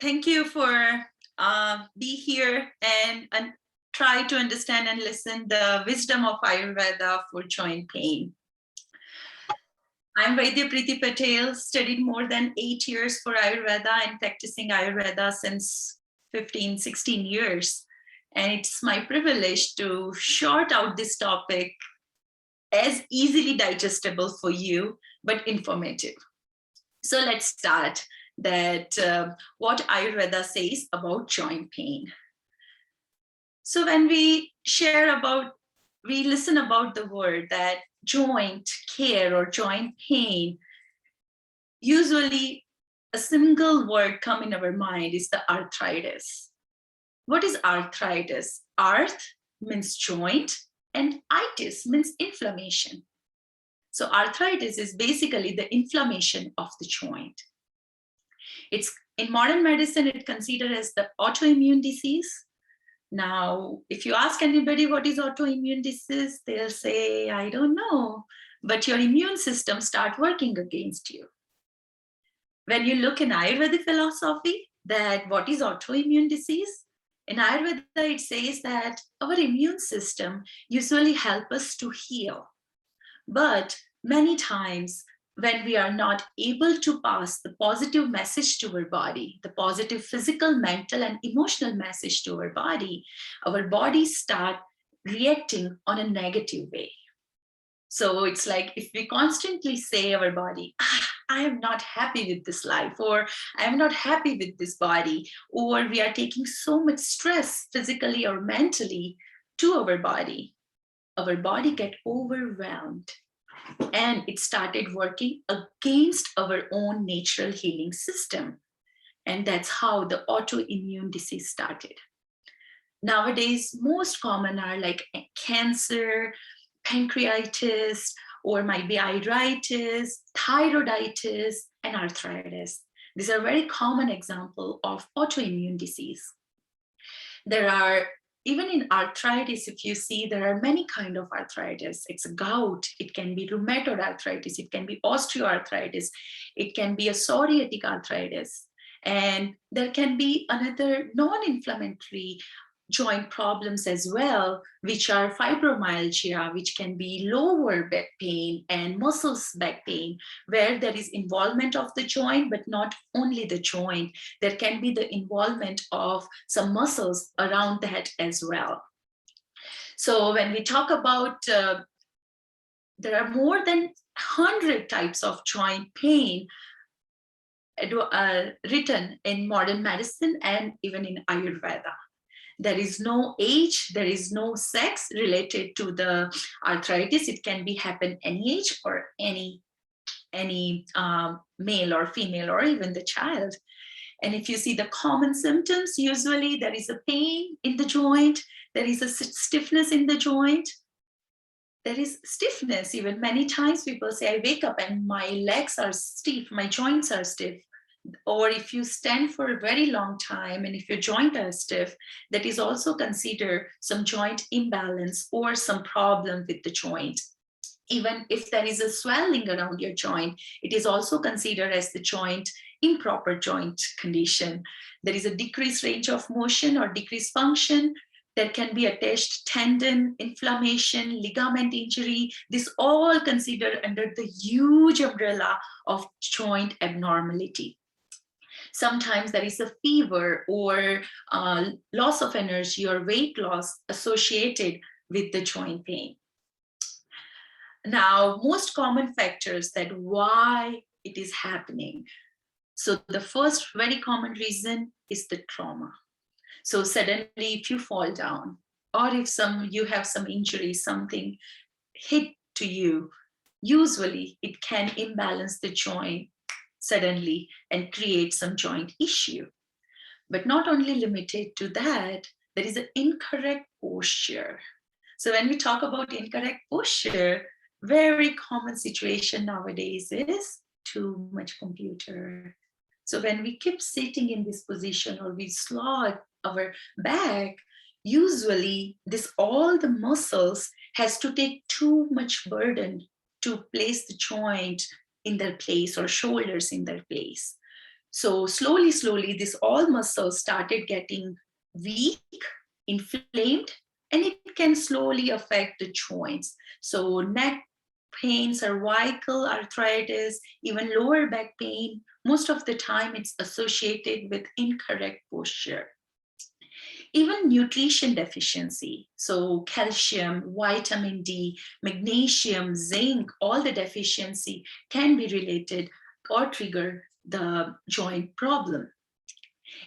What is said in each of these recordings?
Thank you for be here and try to understand and listen the wisdom of Ayurveda for joint pain. I'm Vaidya Preeti Patel, studied more than 8 years for Ayurveda and practicing Ayurveda since 15, 16 years. And it's my privilege to short out this topic as easily digestible for you, but informative. So let's start that what Ayurveda says about joint pain. So when we listen about the word that joint care or joint pain, usually a single word come in our mind is the arthritis. What is arthritis? Arth means joint and itis means inflammation. So arthritis is basically the inflammation of the joint. It's in modern medicine, it's considered as the autoimmune disease. Now, if you ask anybody what is autoimmune disease, they'll say, I don't know, but your immune system start working against you. When you look in Ayurvedic philosophy, that what is autoimmune disease? In Ayurveda, it says that our immune system usually help us to heal. But many times when we are not able to pass the positive message to our body, the positive physical, mental, and emotional message to our bodies start reacting on a negative way. So it's like if we constantly say our body, I am not happy with this life, or I am not happy with this body, or we are taking so much stress physically or mentally to our body get overwhelmed. And it started working against our own natural healing system. And that's how the autoimmune disease started. Nowadays, most common are like cancer, pancreatitis, or might be iritis, thyroiditis, and arthritis. These are very common examples of autoimmune disease. There are even in arthritis, if you see, there are many kinds of arthritis. It's gout, it can be rheumatoid arthritis, it can be osteoarthritis, it can be a psoriatic arthritis. And there can be another non-inflammatory joint problems as well, which are fibromyalgia, which can be lower back pain and muscles back pain, where there is involvement of the joint, but not only the joint. There can be the involvement of some muscles around that as well. So when we talk about, there are more than 100 types of joint pain written in modern medicine and even in Ayurveda. There is no age, there is no sex related to the arthritis. It can be happen any age or any male or female or even the child. And if you see the common symptoms, usually there is a pain in the joint, there is a stiffness in the joint. There is stiffness. Even many times people say, I wake up and my legs are stiff, my joints are stiff. Or if you stand for a very long time and if your joint are stiff, that is also considered some joint imbalance or some problem with the joint. Even if there is a swelling around your joint, it is also considered as the improper joint condition. There is a decreased range of motion or decreased function. There can be attached tendon, inflammation, ligament injury. This all considered under the huge umbrella of joint abnormality. Sometimes there is a fever or loss of energy or weight loss associated with the joint pain. Now, most common factors that why it is happening. So the first very common reason is the trauma. So suddenly if you fall down or if you have some injury, something hit to you, usually it can imbalance the joint suddenly and create some joint issue. But not only limited to that, there is an incorrect posture. So when we talk about incorrect posture, very common situation nowadays is too much computer. So when we keep sitting in this position or we slot our back, usually all the muscles has to take too much burden to place the joint in their place or shoulders in their place. So slowly, this all muscles started getting weak, inflamed, and it can slowly affect the joints. So neck pain, cervical arthritis, even lower back pain, most of the time it's associated with incorrect posture. Even nutrition deficiency, so calcium, vitamin D, magnesium, zinc, all the deficiency can be related or trigger the joint problem.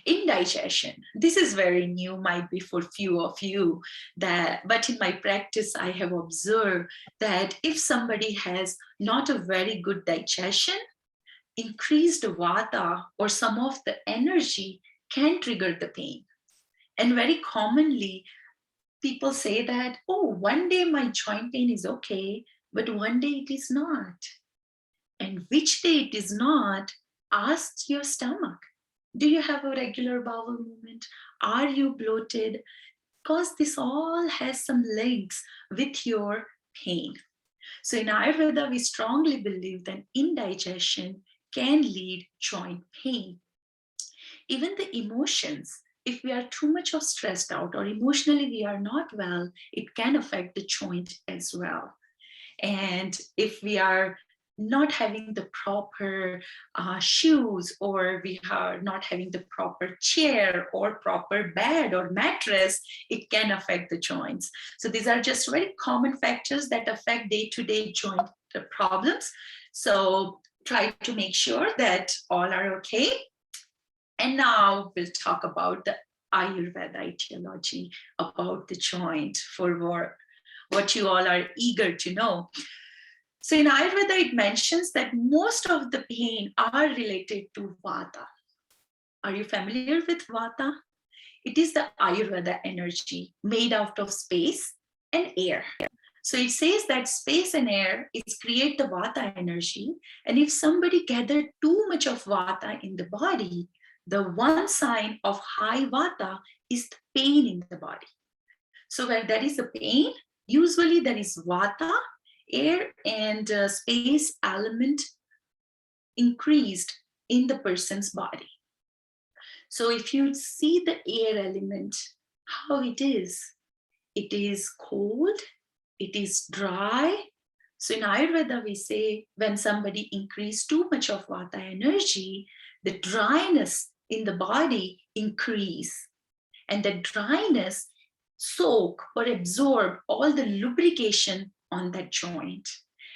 Indigestion, this is very new, might be for few of you, but in my practice I have observed that if somebody has not a very good digestion, increased vata or some of the energy can trigger the pain. And very commonly people say that, oh, one day my joint pain is okay, but one day it is not. And which day it is not, ask your stomach. Do you have a regular bowel movement? Are you bloated? Because this all has some links with your pain. So in Ayurveda, we strongly believe that indigestion can lead joint pain. Even the emotions, if we are too much of stressed out or emotionally we are not well, it can affect the joint as well. And if we are not having the proper shoes, or we are not having the proper chair or proper bed or mattress, it can affect the joints. So these are just very common factors that affect day-to-day joint problems. So try to make sure that all are okay. And now we'll talk about the Ayurveda etiology about the joint for what you all are eager to know. So in Ayurveda, it mentions that most of the pain are related to Vata. Are you familiar with Vata? It is the Ayurveda energy made out of space and air. So it says that space and air is create the Vata energy. And if somebody gathered too much of Vata in the body, the one sign of high Vata is the pain in the body. So where there is a pain, usually there is Vata, air and space element increased in the person's body. So if you see the air element, how it is cold, it is dry. So in Ayurveda, we say when somebody increase too much of Vata energy, the dryness in the body increase. And the dryness soak or absorb all the lubrication on that joint.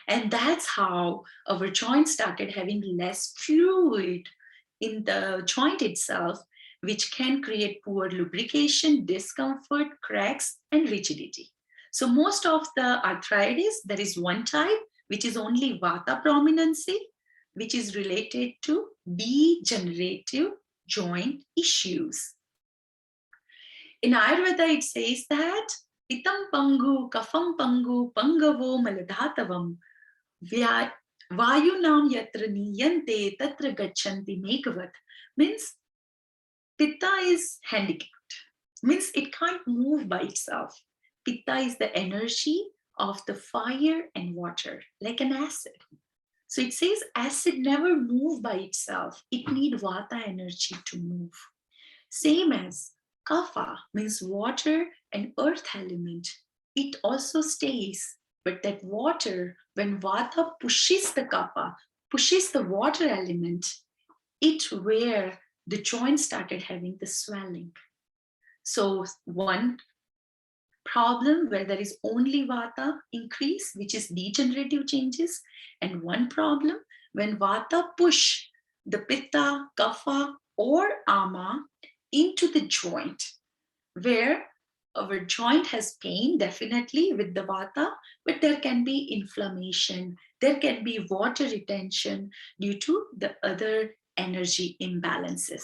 And that's how our joint started having less fluid in the joint itself, which can create poor lubrication, discomfort, cracks, and rigidity. So most of the arthritis, there is one type, which is only Vata prominency, which is related to degenerative joint issues. In Ayurveda, it says that Pitam Pangu, Kafam Pangu, Pangavo Maladhatavam, Vayunam Yatra Niyante Tatra Gachanti Meghavat, means Pitta is handicapped, means it can't move by itself. Pitta is the energy of the fire and water, like an acid. So it says acid never moves by itself. It needs Vata energy to move. Same as Kapha means water and earth element. It also stays, but that water, when Vata pushes the Kapha, pushes the water element, it where the joint started having the swelling. So one problem where there is only Vata increase, which is degenerative changes, and one problem when Vata push the Pitta, Kapha, or Ama into the joint, where our joint has pain definitely with the Vata, but there can be inflammation, there can be water retention due to the other energy imbalances.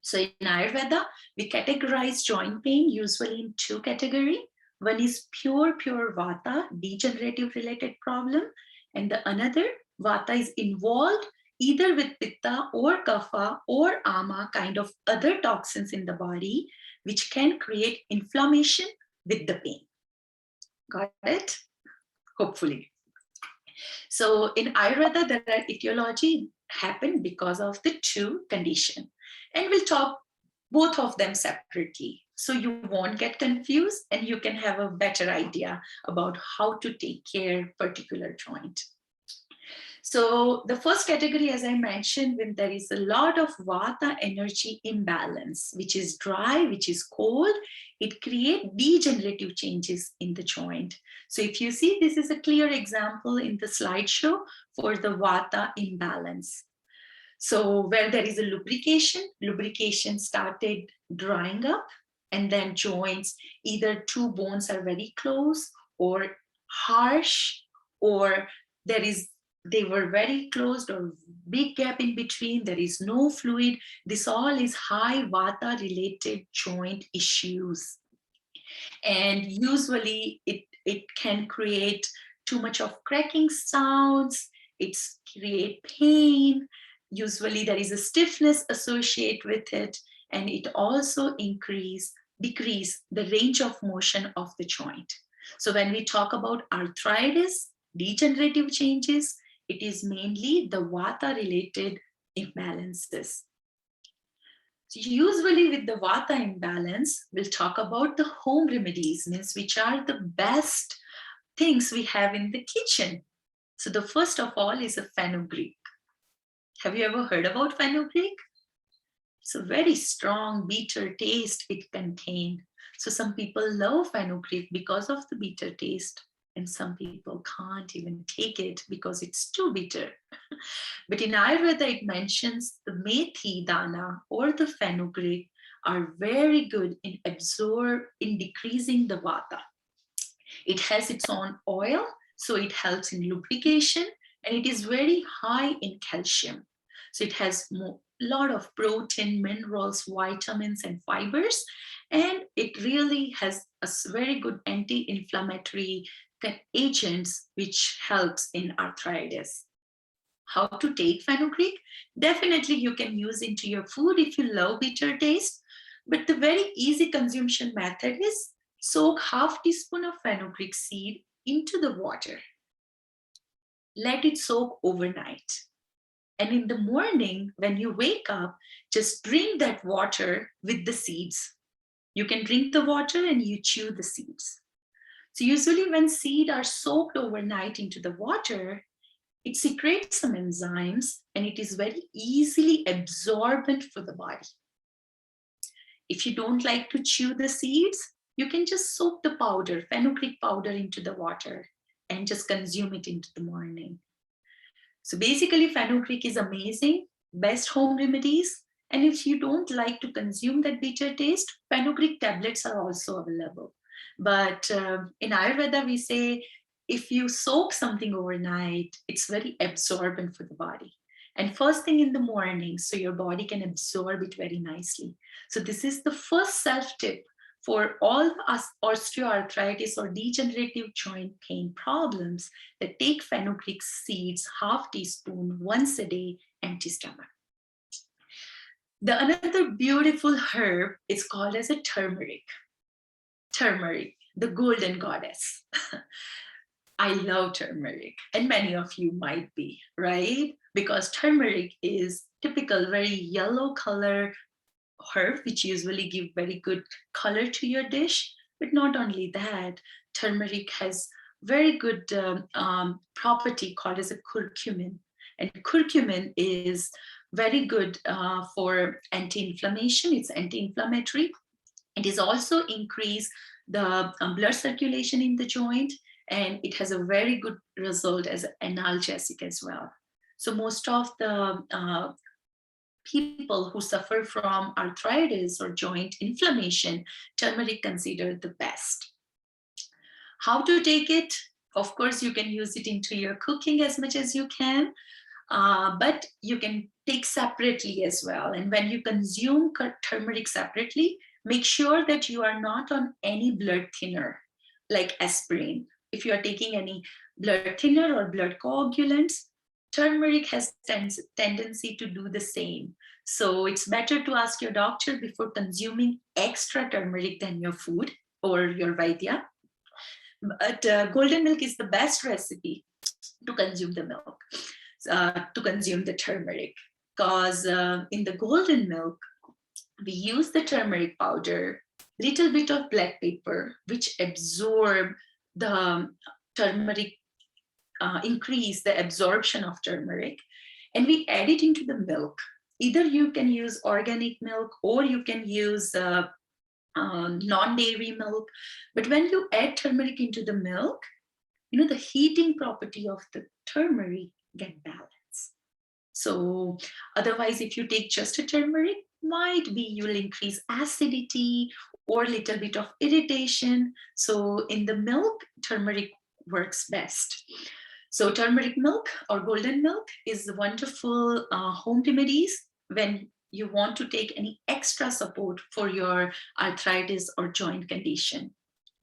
So in Ayurveda, we categorize joint pain usually in two categories. One is pure Vata, degenerative related problem, and the another Vata is involved either with Pitta or Kapha or Ama, kind of other toxins in the body, which can create inflammation with the pain. Got it? Hopefully. So in Ayurveda, there are etiology. happen because of the two condition. And we'll talk both of them separately, so you won't get confused and you can have a better idea about how to take care particular joint. So the first category, as I mentioned, when there is a lot of vata energy imbalance, which is dry, which is cold, it creates degenerative changes in the joint. So if you see, this is a clear example in the slideshow for the vata imbalance. So where there is a lubrication started drying up, and then joints, either two bones are very close or harsh, or they were very closed or big gap in between, there is no fluid. This all is high vata related joint issues. And usually it can create too much of cracking sounds, it's create pain. Usually there is a stiffness associated with it, and it also decrease the range of motion of the joint. So when we talk about arthritis, degenerative changes, it is mainly the vata related imbalances. So usually with the vata imbalance, we'll talk about the home remedies, means which are the best things we have in the kitchen. So the first of all is a fenugreek. Have you ever heard about fenugreek? It's a very strong bitter taste it contains. So some people love fenugreek because of the bitter taste, and some people can't even take it because it's too bitter. But in Ayurveda, it mentions the methi dana or the fenugreek are very good in decreasing the vata. It has its own oil, so it helps in lubrication, and it is very high in calcium. So it has a lot of protein, minerals, vitamins, and fibers, and it really has a very good anti-inflammatory agents which helps in arthritis. How to take fenugreek? Definitely you can use into your food if you love bitter taste, but the very easy consumption method is soak half teaspoon of fenugreek seed into the water. Let it soak overnight. And in the morning, when you wake up, just drink that water with the seeds. You can drink the water and you chew the seeds. So usually when seeds are soaked overnight into the water, it secretes some enzymes and it is very easily absorbent for the body. If you don't like to chew the seeds, you can just soak the powder, fenugreek powder, into the water and just consume it into the morning. So basically fenugreek is amazing, best home remedies. And if you don't like to consume that bitter taste, fenugreek tablets are also available. But in Ayurveda, we say, if you soak something overnight, it's very absorbent for the body. And first thing in the morning, so your body can absorb it very nicely. So this is the first self-tip for all us osteoarthritis or degenerative joint pain problems, that take fenugreek seeds, half teaspoon once a day, empty stomach. The another beautiful herb is called as a turmeric. Turmeric, the golden goddess. I love turmeric, and many of you might be, right? Because turmeric is typical, very yellow color herb, which usually give very good color to your dish. But not only that, turmeric has very good property called as a curcumin. And curcumin is very good for anti-inflammation. It's anti-inflammatory. It is also increase the blood circulation in the joint, and it has a very good result as analgesic as well. So most of the people who suffer from arthritis or joint inflammation, turmeric considered the best. How to take it? Of course, you can use it into your cooking as much as you can, but you can take separately as well. And when you consume turmeric separately, make sure that you are not on any blood thinner like aspirin. If you are taking any blood thinner or blood coagulants, turmeric has tendency to do the same. So it's better to ask your doctor before consuming extra turmeric than your food or your Vaidya. But golden milk is the best recipe to consume the milk. to consume the turmeric, because in the golden milk, we use the turmeric powder, little bit of black pepper, which absorb the turmeric, increase the absorption of turmeric, and we add it into the milk. Either you can use organic milk or you can use non-dairy milk. But when you add turmeric into the milk, the heating property of the turmeric get balanced. So otherwise, if you take just a turmeric, might be you'll increase acidity or a little bit of irritation. So in the milk, turmeric works best. So turmeric milk or golden milk is wonderful home remedies when you want to take any extra support for your arthritis or joint condition.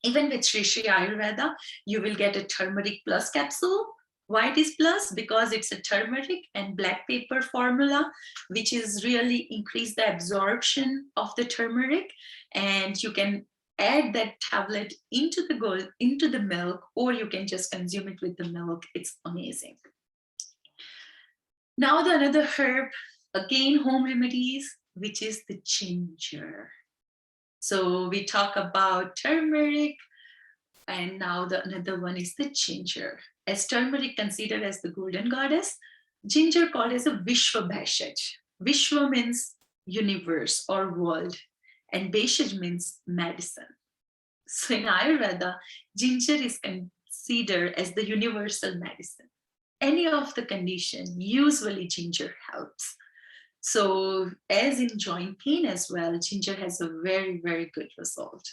Even with Sri Sri Ayurveda, you will get a turmeric plus capsule. Why it is plus? Because it's a turmeric and black pepper formula, which is really increase the absorption of the turmeric, and you can add that tablet into the milk, or you can just consume it with the milk. It's amazing. Now the another herb, again home remedies, which is the ginger. So we talk about turmeric, and now the another one is the ginger. As turmeric considered as the golden goddess, ginger called as a Vishwa Bheshaj. Vishwa means universe or world, and Bheshaj means medicine. So in Ayurveda, ginger is considered as the universal medicine. Any of the condition, usually ginger helps. So as in joint pain as well, ginger has a very, very good result.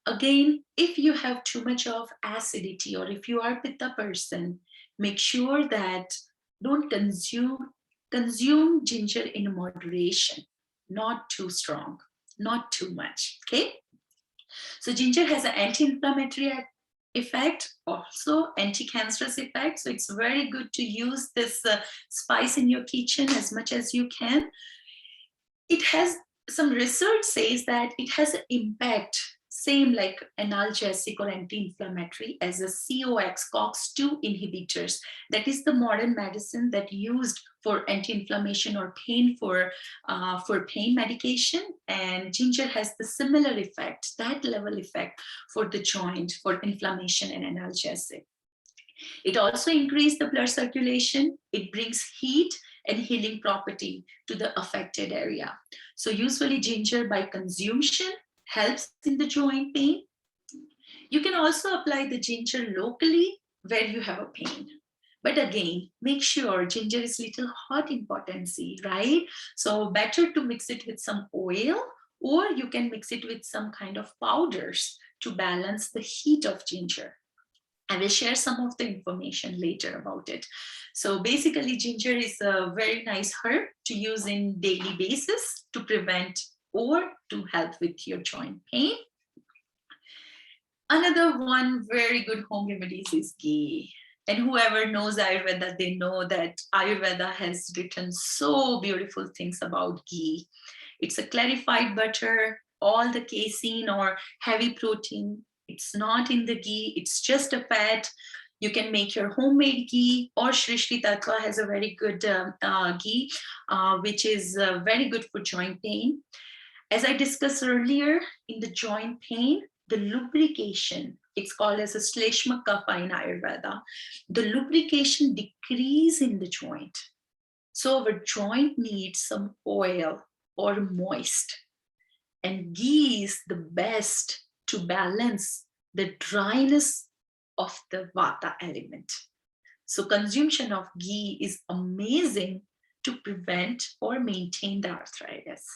Again, if you have too much of acidity, or if you are a pitta person, make sure that don't consume ginger in moderation, not too strong, not too much, okay? So ginger has an anti-inflammatory effect, also anti-cancerous effect. So it's very good to use this spice in your kitchen as much as you can. It has, some research says that it has an impact same like analgesic or anti-inflammatory as a COX2 inhibitors. That is the modern medicine that used for anti-inflammation or pain for pain medication. And ginger has the similar effect, that level effect for the joint, for inflammation and analgesic. It also increases the blood circulation. It brings heat and healing property to the affected area. So usually ginger by consumption helps in the joint pain. You can also apply the ginger locally where you have a pain. But again, make sure ginger is little hot in potency, right? So better to mix it with some oil, or you can mix it with some kind of powders to balance the heat of ginger. I will share some of the information later about it. So basically, ginger is a very nice herb to use in daily basis to prevent or to help with your joint pain. Another one very good home remedies is ghee. And whoever knows Ayurveda, they know that Ayurveda has written so beautiful things about ghee. It's a clarified butter, all the casein or heavy protein. It's not in the ghee, it's just a fat. You can make your homemade ghee, or Shri Shri Tattva has a very good ghee, which is very good for joint pain. As I discussed earlier, in the joint pain, the lubrication, it's called as a Shleshma Kapha in Ayurveda. The lubrication decrease in the joint. So our joint needs some oil or moist. And ghee is the best to balance the dryness of the vata element. So consumption of ghee is amazing to prevent or maintain the arthritis.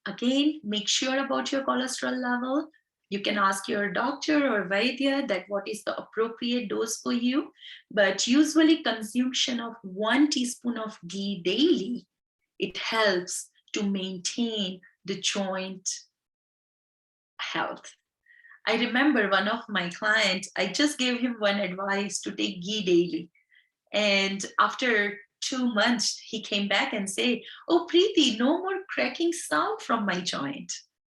Again, make sure about your cholesterol level. You can ask your doctor or Vaidya that what is the appropriate dose for you. But usually consumption of 1 teaspoon of ghee daily, it helps to maintain the joint health. I remember one of my clients, I just gave him one advice to take ghee daily. And after 2 months, he came back and said, "Oh, Preeti, no more cracking sound from my joint."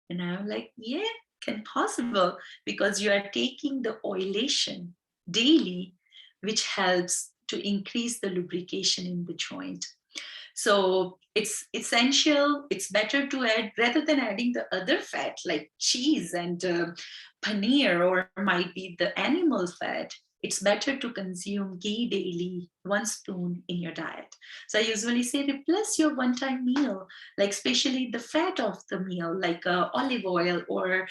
And I'm like, yeah, can possible, because you are taking the oilation daily, which helps to increase the lubrication in the joint. So it's essential, it's better to add, rather than adding the other fat like cheese and paneer, or might be the animal fat, it's better to consume ghee daily, 1 spoon in your diet. So I usually say replace your one-time meal, like especially the fat of the meal, like olive oil or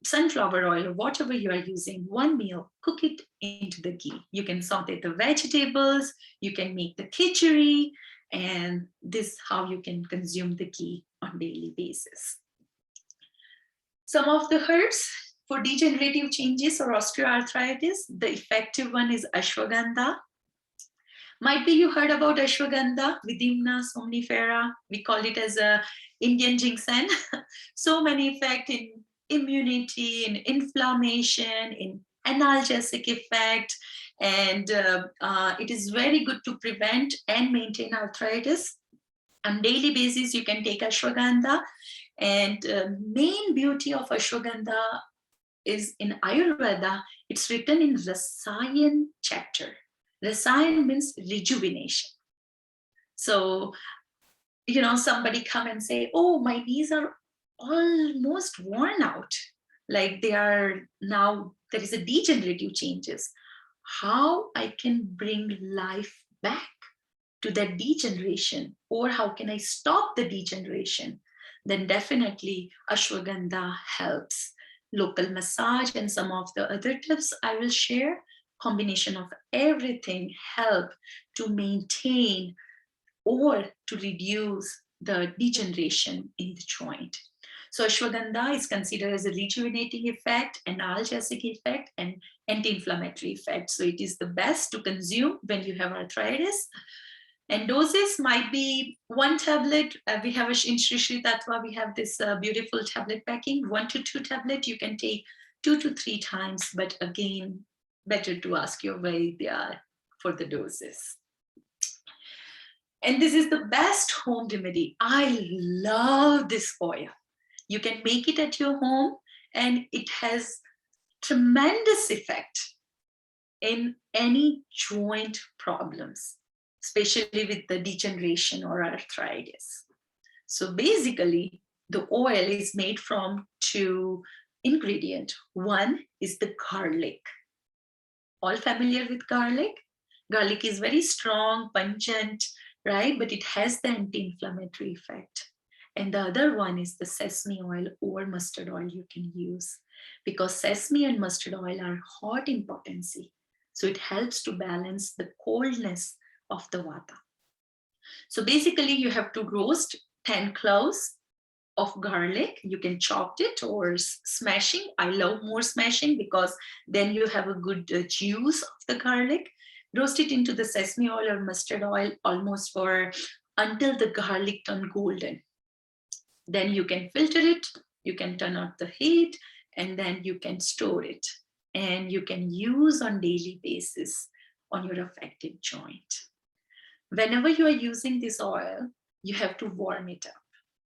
sunflower oil or whatever you are using, one meal, cook it into the ghee. You can saute the vegetables, you can make the khichdi, and this is how you can consume the ghee on daily basis. Some of the herbs for degenerative changes or osteoarthritis, the effective one is ashwagandha. Might be you heard about ashwagandha, Vidimna somnifera. We call it as a Indian ginseng. So many effects in immunity, in inflammation, in analgesic effect, and it is very good to prevent and maintain arthritis. On daily basis, you can take ashwagandha, and main beauty of ashwagandha is in Ayurveda, it's written in Rasayan chapter. Rasayan means rejuvenation. So, somebody come and say, oh, my knees are almost worn out. Like they are now, there is a degenerative changes. How I can bring life back to that degeneration, or how can I stop the degeneration? Then definitely ashwagandha helps. Local massage and some of the other tips I will share, combination of everything help to maintain or to reduce the degeneration in the joint. So ashwagandha is considered as a rejuvenating effect, analgesic effect, and anti-inflammatory effect. So it is the best to consume when you have arthritis. And doses might be 1 tablet. We have in Shri Shri Tattva, we have this beautiful tablet packing, 1 to 2 tablets. You can take 2 to 3 times, but again, better to ask your Vaidya for the doses. And this is the best home remedy. I love this oil. You can make it at your home, and it has tremendous effect in any joint problems, especially with the degeneration or arthritis. So basically, the oil is made from 2 ingredients. One is the garlic. All familiar with garlic? Garlic is very strong, pungent, right? But it has the anti-inflammatory effect. And the other one is the sesame oil or mustard oil you can use, because sesame and mustard oil are hot in potency. So it helps to balance the coldness of the vata. So basically you have to roast 10 cloves of garlic. You can chop it or smashing. I love more smashing because then you have a good juice of the garlic. Roast it into the sesame oil or mustard oil almost for until the garlic turn golden. Then you can filter it, you can turn off the heat, and then you can store it. And you can use on daily basis on your affected joint. Whenever you are using this oil, you have to warm it up.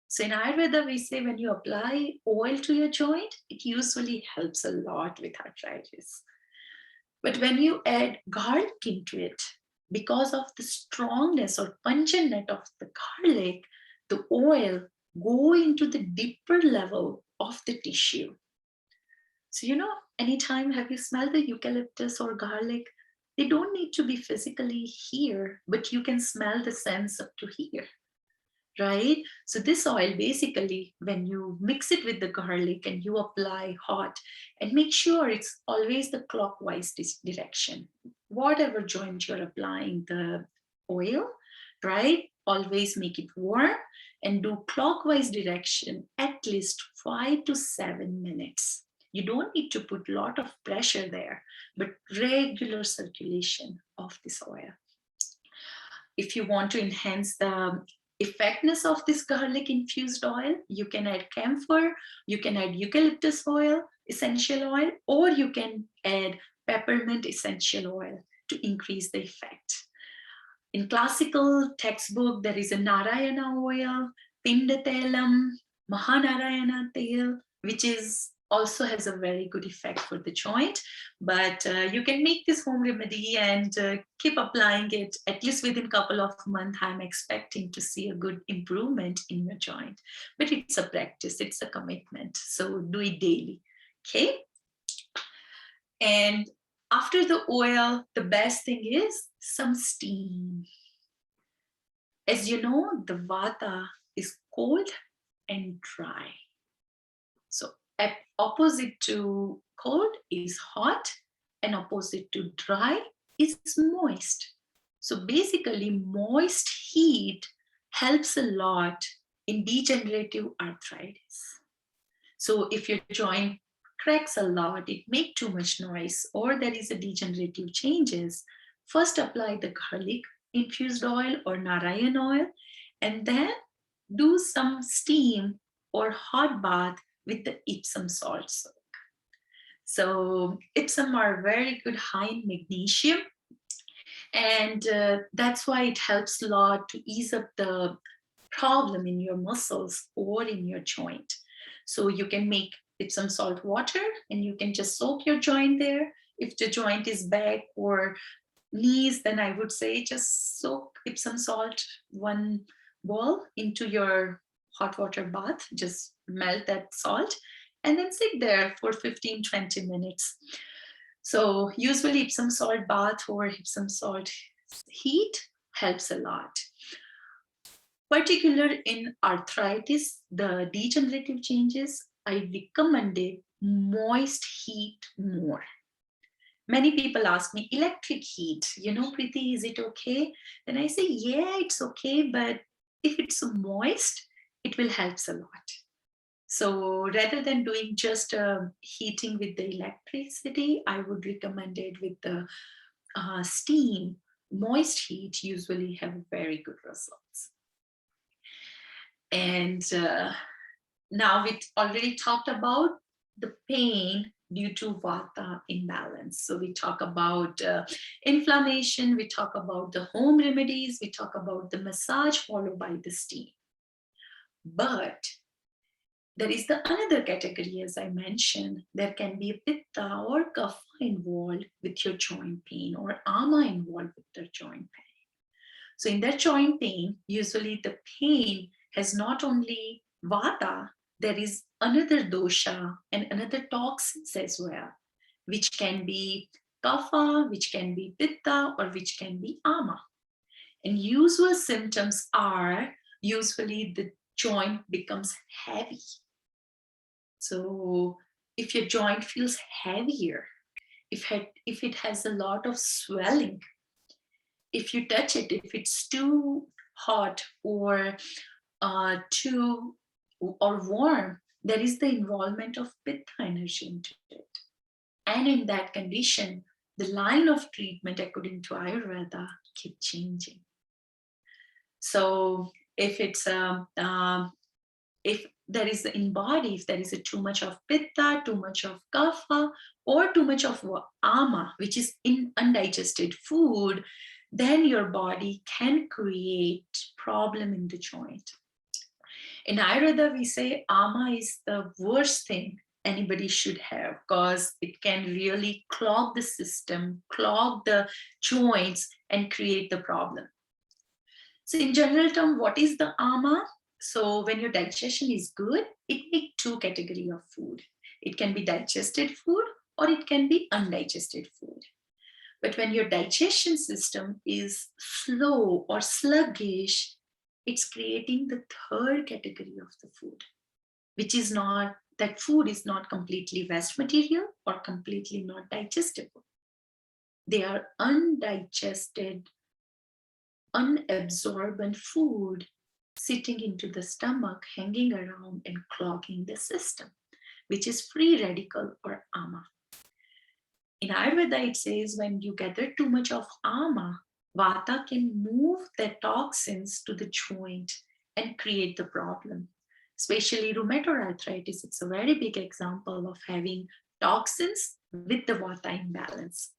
So in Ayurveda, we say when you apply oil to your joint, it usually helps a lot with arthritis. But when you add garlic into it, because of the strongness or pungentness of the garlic, the oil go into the deeper level of the tissue. So, anytime have you smelled the eucalyptus or garlic? They don't need to be physically here, but you can smell the scents up to here, right? So this oil, basically, when you mix it with the garlic and you apply hot, and make sure it's always the clockwise direction. Whatever joint you're applying the oil, right? Always make it warm and do clockwise direction at least 5 to 7 minutes. You don't need to put a lot of pressure there, but regular circulation of this oil. If you want to enhance the effectiveness of this garlic infused oil, you can add camphor, you can add eucalyptus oil, essential oil, or you can add peppermint essential oil to increase the effect. In classical textbook, there is a Narayana oil, Pindatelam, Mahanarayana tail, which is also has a very good effect for the joint. But you can make this home remedy and keep applying it at least within a couple of months. I'm expecting to see a good improvement in your joint. But it's a practice, it's a commitment. So do it daily, okay? And after the oil, the best thing is some steam. As you know, the vata is cold and dry. So opposite to cold is hot, and opposite to dry is moist. So basically, moist heat helps a lot in degenerative arthritis. So if your joint cracks a lot, it makes too much noise, or there is a degenerative changes, first apply the garlic infused oil or Narayan oil, and then do some steam or hot bath with the Epsom salt soak. So Epsom are very good high in magnesium, and that's why it helps a lot to ease up the problem in your muscles or in your joint. So you can make Epsom salt water and you can just soak your joint there. If the joint is back or knees, then I would say just soak Epsom salt 1 bowl into your hot water bath, just melt that salt and then sit there for 15-20 minutes. So usually Epsom salt bath or Epsom salt heat helps a lot. Particular in arthritis, the degenerative changes, I recommended moist heat more. Many people ask me, electric heat, Preeti, is it okay? Then I say, yeah, it's okay, but if it's moist, it will help a lot. So rather than doing just heating with the electricity, I would recommend it with the steam. Moist heat usually have very good results. And now we already talked about the pain due to vata imbalance. So we talk about inflammation, we talk about the home remedies, we talk about the massage followed by the steam. But there is the another category, as I mentioned, there can be a pitta or kapha involved with your joint pain or ama involved with the joint pain. So in that joint pain, usually the pain has not only vata, there is another dosha and another toxins as well, which can be kapha, which can be pitta, or which can be ama. And usual symptoms are usually the joint becomes heavy. So if your joint feels heavier, if it has a lot of swelling, if you touch it, if it's too hot or too or warm, there is the involvement of pitta energy into it. And in that condition, the line of treatment according to Ayurveda keep changing. So if it's if there is in body, if there is too much of pitta, too much of kapha, or too much of ama, which is in undigested food, then your body can create problem in the joint. In Ayurveda, we say ama is the worst thing anybody should have because it can really clog the system, clog the joints, and create the problem. So in general term, what is the ama? So when your digestion is good, it makes 2 categories of food. It can be digested food or it can be undigested food. But when your digestion system is slow or sluggish, it's creating the 3rd category of the food, which is not, that food is not completely waste material or completely not digestible. They are undigested, unabsorbent food sitting into the stomach, hanging around and clogging the system, which is free radical or ama. In Ayurveda, it says when you gather too much of ama, vata can move the toxins to the joint and create the problem. Especially rheumatoid arthritis, it's a very big example of having toxins with the vata imbalance.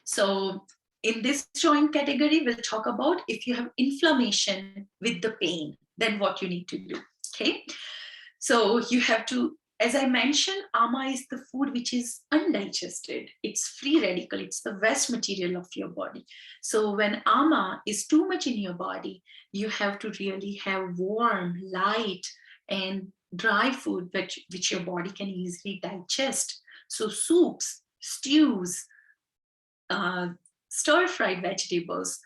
So in this joint category, we'll talk about if you have inflammation with the pain, then what you need to do, okay? So you have to As I mentioned, ama is the food which is undigested. It's free radical. It's the waste material of your body. So when ama is too much in your body, you have to really have warm, light, and dry food which your body can easily digest. So soups, stews, stir-fried vegetables,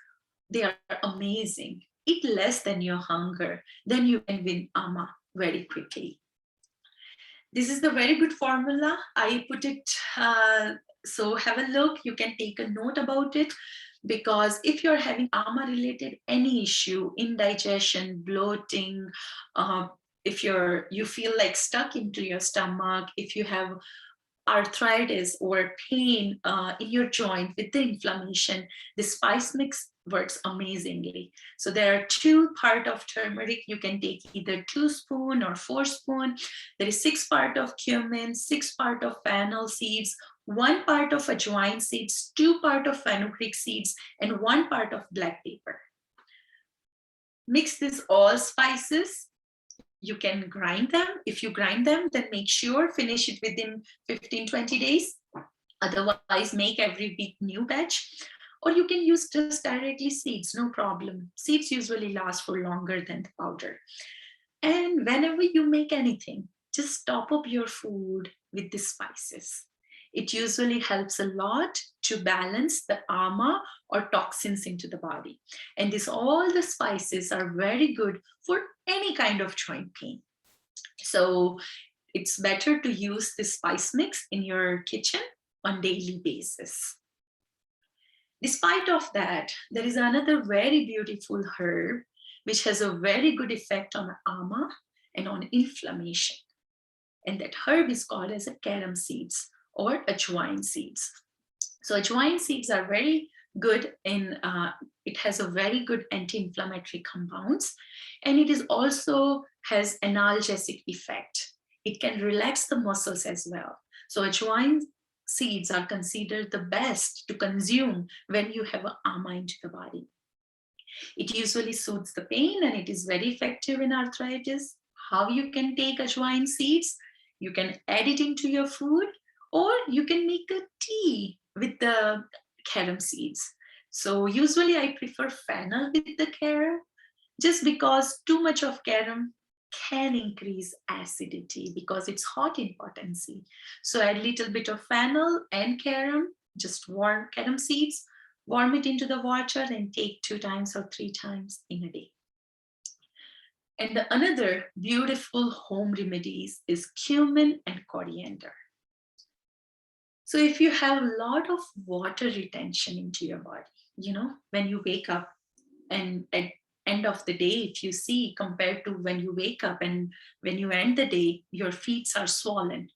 they are amazing. Eat less than your hunger, then you can win ama very quickly. This is the very good formula. I put it, so have a look. You can take a note about it, because if you're having ama related any issue, indigestion, bloating, if you feel like stuck into your stomach, if you have arthritis or pain in your joint with the inflammation, the spice mix works amazingly. So there are 2 parts of turmeric. You can take either 2 spoon or 4 spoon. There is 6 part of cumin, 6 part of fennel seeds, 1 part of ajwain seeds, 2 part of fenugreek seeds, and 1 part of black pepper. Mix this all spices. You can grind them. If you grind them, then make sure finish it within 15-20 days. Otherwise, make every week new batch. Or you can use just directly seeds, no problem. Seeds usually last for longer than the powder. And whenever you make anything, just top up your food with the spices. It usually helps a lot to balance the ama or toxins into the body. And all the spices are very good for any kind of joint pain. So it's better to use this spice mix in your kitchen on daily basis. Despite of that, there is another very beautiful herb which has a very good effect on ama and on inflammation. And that herb is called as a carom seeds or ajwain seeds. So ajwain seeds are very good in, it has a very good anti-inflammatory compounds, and it is also has analgesic effect. It can relax the muscles as well. So ajwain seeds are considered the best to consume when you have an ama into the body. It usually soothes the pain and it is very effective in arthritis. How you can take ajwain seeds? You can add it into your food, or you can make a tea with the carom seeds. So usually I prefer fennel with the carom, just because too much of carom can increase acidity because it's hot in potency. So add a little bit of fennel and carom, just warm carom seeds, warm it into the water and take 2 times or 3 times in a day. And the another beautiful home remedies is cumin and coriander. So if you have a lot of water retention into your body, when you wake up and at end of the day, if you see compared to when you wake up and when you end the day, your feet are swollen,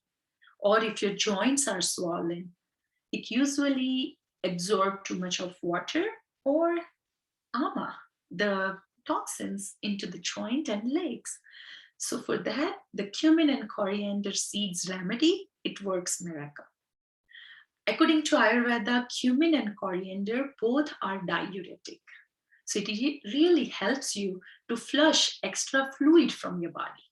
or if your joints are swollen, it usually absorbs too much of water or ama, the toxins into the joint and legs. So for that, the cumin and coriander seeds remedy, it works miracle. According to Ayurveda, cumin and coriander both are diuretic. So it really helps you to flush extra fluid from your body.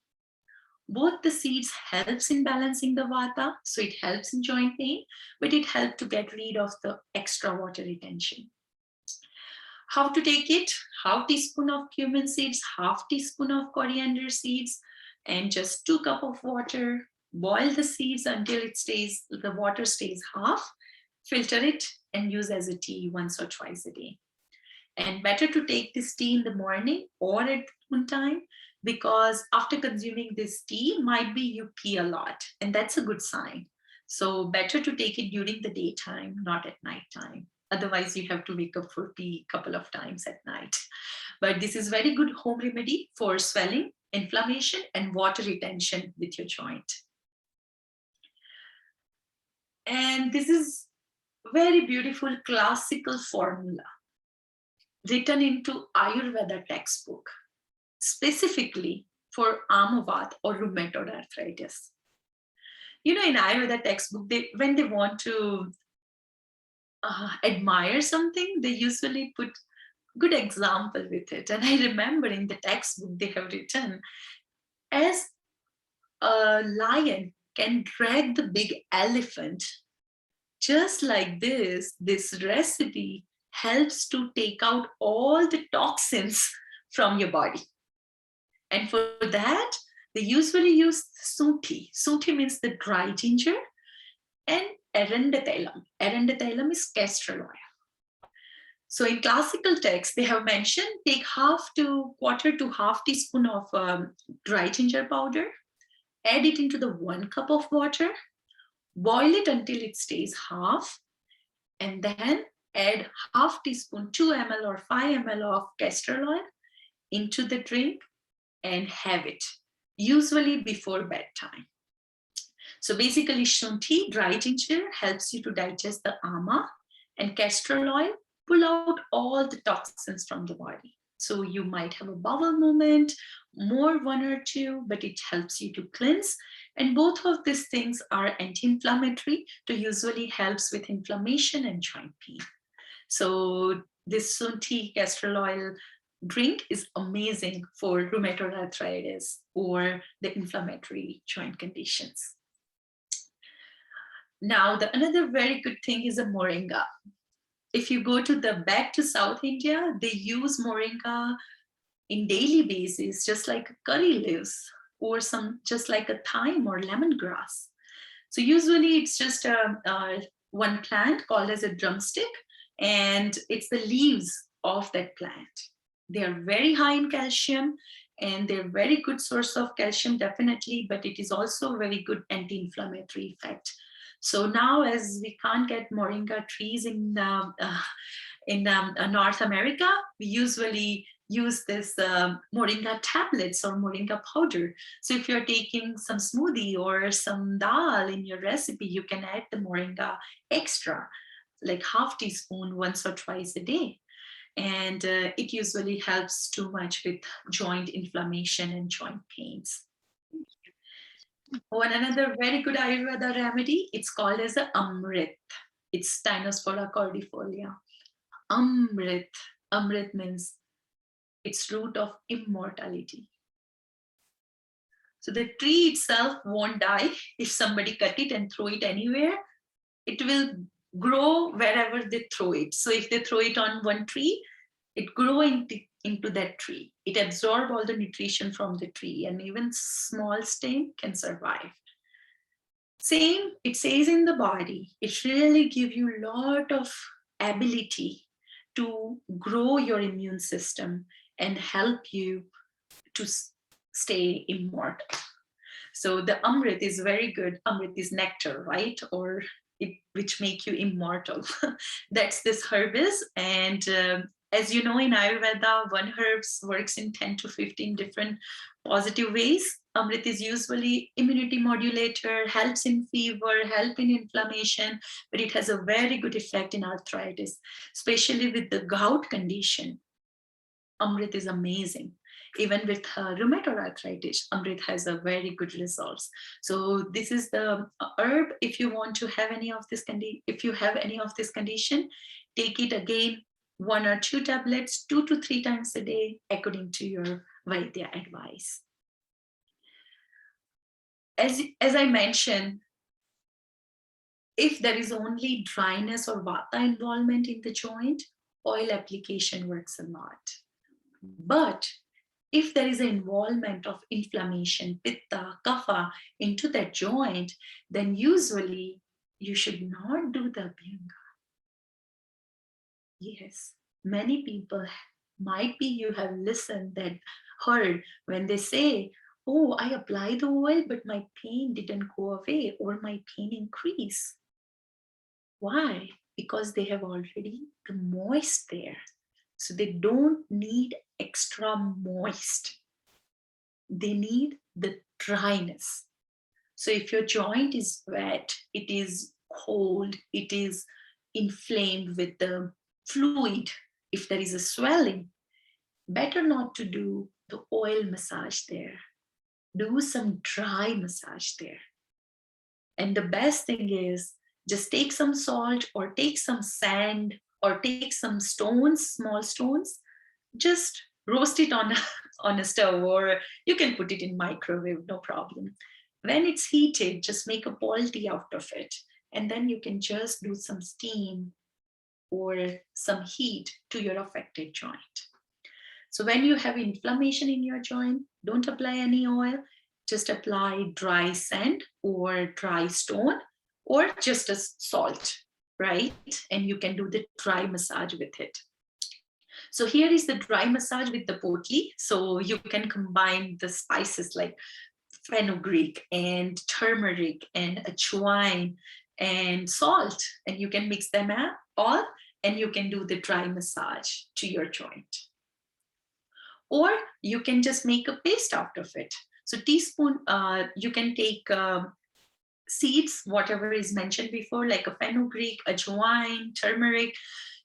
Both the seeds helps in balancing the vata, so it helps in joint pain, but it helps to get rid of the extra water retention. How to take it? Half teaspoon of cumin seeds, half teaspoon of coriander seeds, and just 2 cups of water. Boil the seeds until the water stays half. Filter it and use as a tea once or twice a day. And better to take this tea in the morning or at noontime, because after consuming this tea, might be you pee a lot, and that's a good sign. So better to take it during the daytime, not at nighttime. Otherwise, you have to wake up for pee a couple of times at night. But this is very good home remedy for swelling, inflammation, and water retention with your joint. And this is very beautiful classical formula written into Ayurveda textbook, specifically for Amavat or rheumatoid arthritis. In Ayurveda textbook, when they want to admire something, they usually put good example with it. And I remember in the textbook they have written, as a lion can drag the big elephant. Just like this recipe helps to take out all the toxins from your body. And for that, they usually use sunthi. Sunthi means the dry ginger, and erendathailam. Erendathailam is castor oil. So in classical texts, they have mentioned take quarter to half teaspoon of dry ginger powder, add it into the 1 cup of water, boil it until it stays half, and then add half teaspoon, 2 ml or 5 ml of castor oil into the drink and have it, usually before bedtime. So basically, shunthi, dry ginger, helps you to digest the ama, and castor oil pull out all the toxins from the body. So you might have a bowel movement, more 1 or 2, but it helps you to cleanse. And both of these things are anti-inflammatory, so usually helps with inflammation and joint pain. So this sunthi castor oil drink is amazing for rheumatoid arthritis or the inflammatory joint conditions. Now, another very good thing is a moringa. If you go back to South India, they use moringa in daily basis, just like curry leaves or just like a thyme or lemongrass. So usually it's just one plant called as a drumstick, and it's the leaves of that plant. They are very high in calcium, and they're very good source of calcium, definitely, but it is also a very good anti-inflammatory effect. So now, as we can't get moringa trees in North America, we usually use this moringa tablets or moringa powder. So if you're taking some smoothie or some dal in your recipe, you can add the moringa extra, like half teaspoon once or twice a day. And it usually helps too much with joint inflammation and joint pains. One another very good Ayurveda remedy, it's called as a Amrit. It's Dinosaur Cordifolia. Amrit. Amrit means it's root of immortality. So the tree itself won't die if somebody cut it and throw it anywhere. It will grow wherever they throw it. So if they throw it on one tree, it grows into that tree. It absorbs all the nutrition from the tree, and even small stem can survive. Same, it says in the body, it really gives you a lot of ability to grow your immune system and help you to stay immortal. So the Amrit is very good. Amrit is nectar, right? Or which make you immortal. That's this herb is. And as you know, in Ayurveda, one herb works in 10 to 15 different positive ways. Amrit is usually immunity modulator, helps in fever, help in inflammation, but it has a very good effect in arthritis, especially with the gout condition. Amrit is amazing. Even with rheumatoid arthritis, Amrit has a very good results. So this is the herb. If you want to have any of this condition, take it again, 1 or 2 tablets, 2 to 3 times a day, according to your Vaidya advice. As I mentioned, if there is only dryness or vata involvement in the joint, oil application works a lot. But if there is an involvement of inflammation, pitta, kapha into that joint, then usually you should not do the abhyanga. Yes, many people might be, you have listened, that heard when they say, oh, I apply the oil, but my pain didn't go away or my pain increased. Why? Because they have already the moist there. So they don't need extra moist. They need the dryness. So if your joint is wet, it is cold, it is inflamed with the fluid, if there is a swelling, better not to do the oil massage there. Do some dry massage there. And the best thing is just take some salt or take some sand or take some stones, small stones, just roast it on a stove, or you can put it in microwave, no problem. When it's heated, just make a ball tea out of it. And then you can just do some steam or some heat to your affected joint. So when you have inflammation in your joint, don't apply any oil, just apply dry sand or dry stone or just a salt, right? And you can do the dry massage with it. So here is the dry massage with the potli. So you can combine the spices like fenugreek and turmeric and ajwain and salt, and you can mix them all, and you can do the dry massage to your joint. Or you can just make a paste out of it. So teaspoon, you can take seeds, whatever is mentioned before, like a fenugreek, ajwain, turmeric,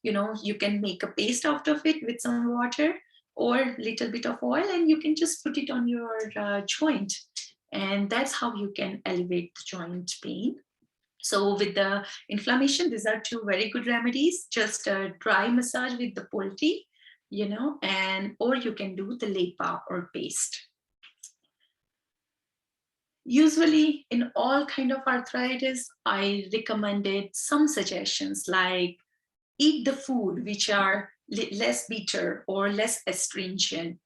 you can make a paste out of it with some water or a little bit of oil, and you can just put it on your joint. And that's how you can elevate the joint pain. So with the inflammation, these are two very good remedies. Just a dry massage with the poultry, or you can do the lepa or paste. Usually in all kind of arthritis, I recommended some suggestions like eat the food which are less bitter or less astringent.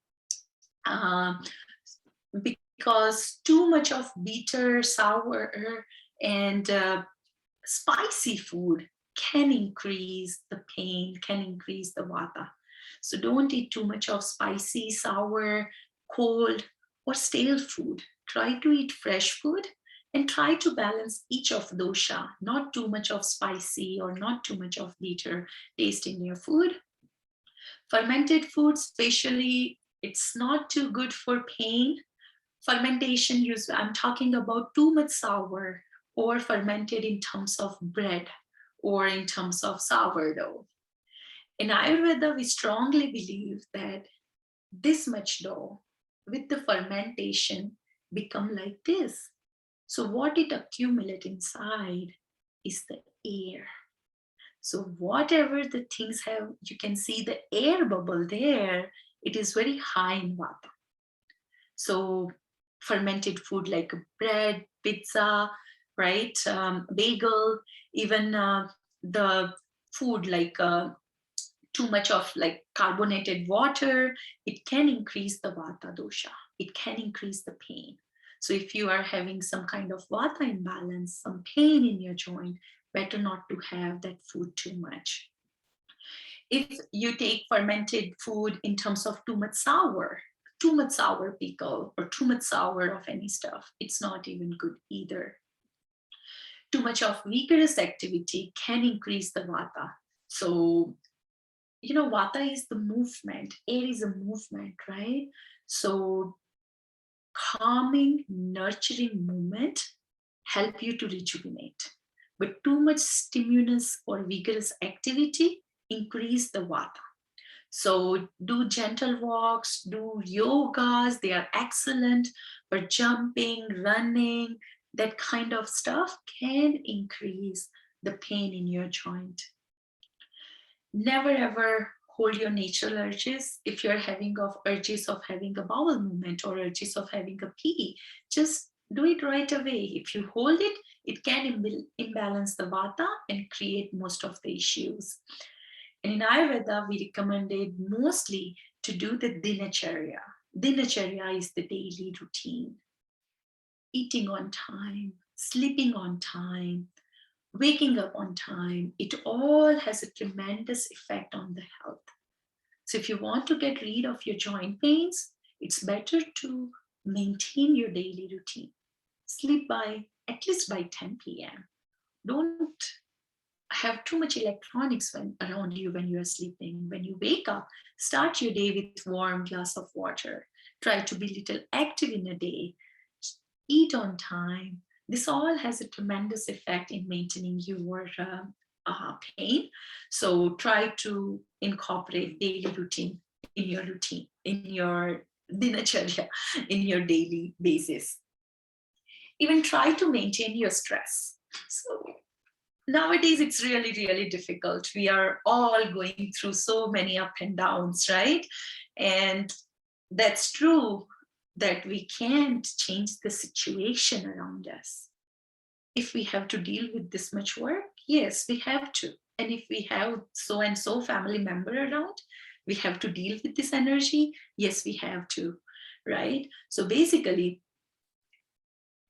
Because too much of bitter, sour, and spicy food can increase the pain, can increase the vata. So don't eat too much of spicy, sour, cold, or stale food. Try to eat fresh food and try to balance each of dosha, not too much of spicy or not too much of bitter taste in your food. Fermented foods, especially, it's not too good for pain. Fermentation, I'm talking about too much sour or fermented in terms of bread or in terms of sourdough. In Ayurveda, we strongly believe that this much dough with the fermentation become like this. So what it accumulates inside is the air. So whatever the things have, you can see the air bubble there, it is very high in vata. So fermented food like bread, pizza, right, bagel, even the food like too much of like carbonated water, it can increase the vata dosha. It can increase the pain. So if you are having some kind of vata imbalance, some pain in your joint, better not to have that food too much. If you take fermented food in terms of too much sour pickle or too much sour of any stuff, it's not even good either. Too much of vigorous activity can increase the vata. So, vata is the movement, air is a movement, right? So calming, nurturing movement help you to rejuvenate. But too much stimulus or vigorous activity increase the vata. So do gentle walks, do yogas, they are excellent, but jumping, running, that kind of stuff can increase the pain in your joint. Never ever hold your natural urges. If you're having urges of having a bowel movement or urges of having a pee, just do it right away. If you hold it, it can imbalance the vata and create most of the issues. And in Ayurveda, we recommended mostly to do the Dinacharya. Dinacharya is the daily routine. Eating on time, sleeping on time, waking up on time, it all has a tremendous effect on the health. So if you want to get rid of your joint pains, it's better to maintain your daily routine. Sleep by at least by 10 p.m. Don't have too much electronics around you when you are sleeping. When you wake up, start your day with warm glass of water. Try to be a little active in a day. Eat on time. This all has a tremendous effect in maintaining your pain. So try to incorporate daily routine, in your dinacharya, in your daily basis. Even try to maintain your stress. So nowadays, it's really, really difficult. We are all going through so many up and downs, right? And that's true. that we can't change the situation around us. If we have to deal with this much work, yes, we have to. And if we have so and so family member around, we have to deal with this energy. Yes, we have to, right? So basically,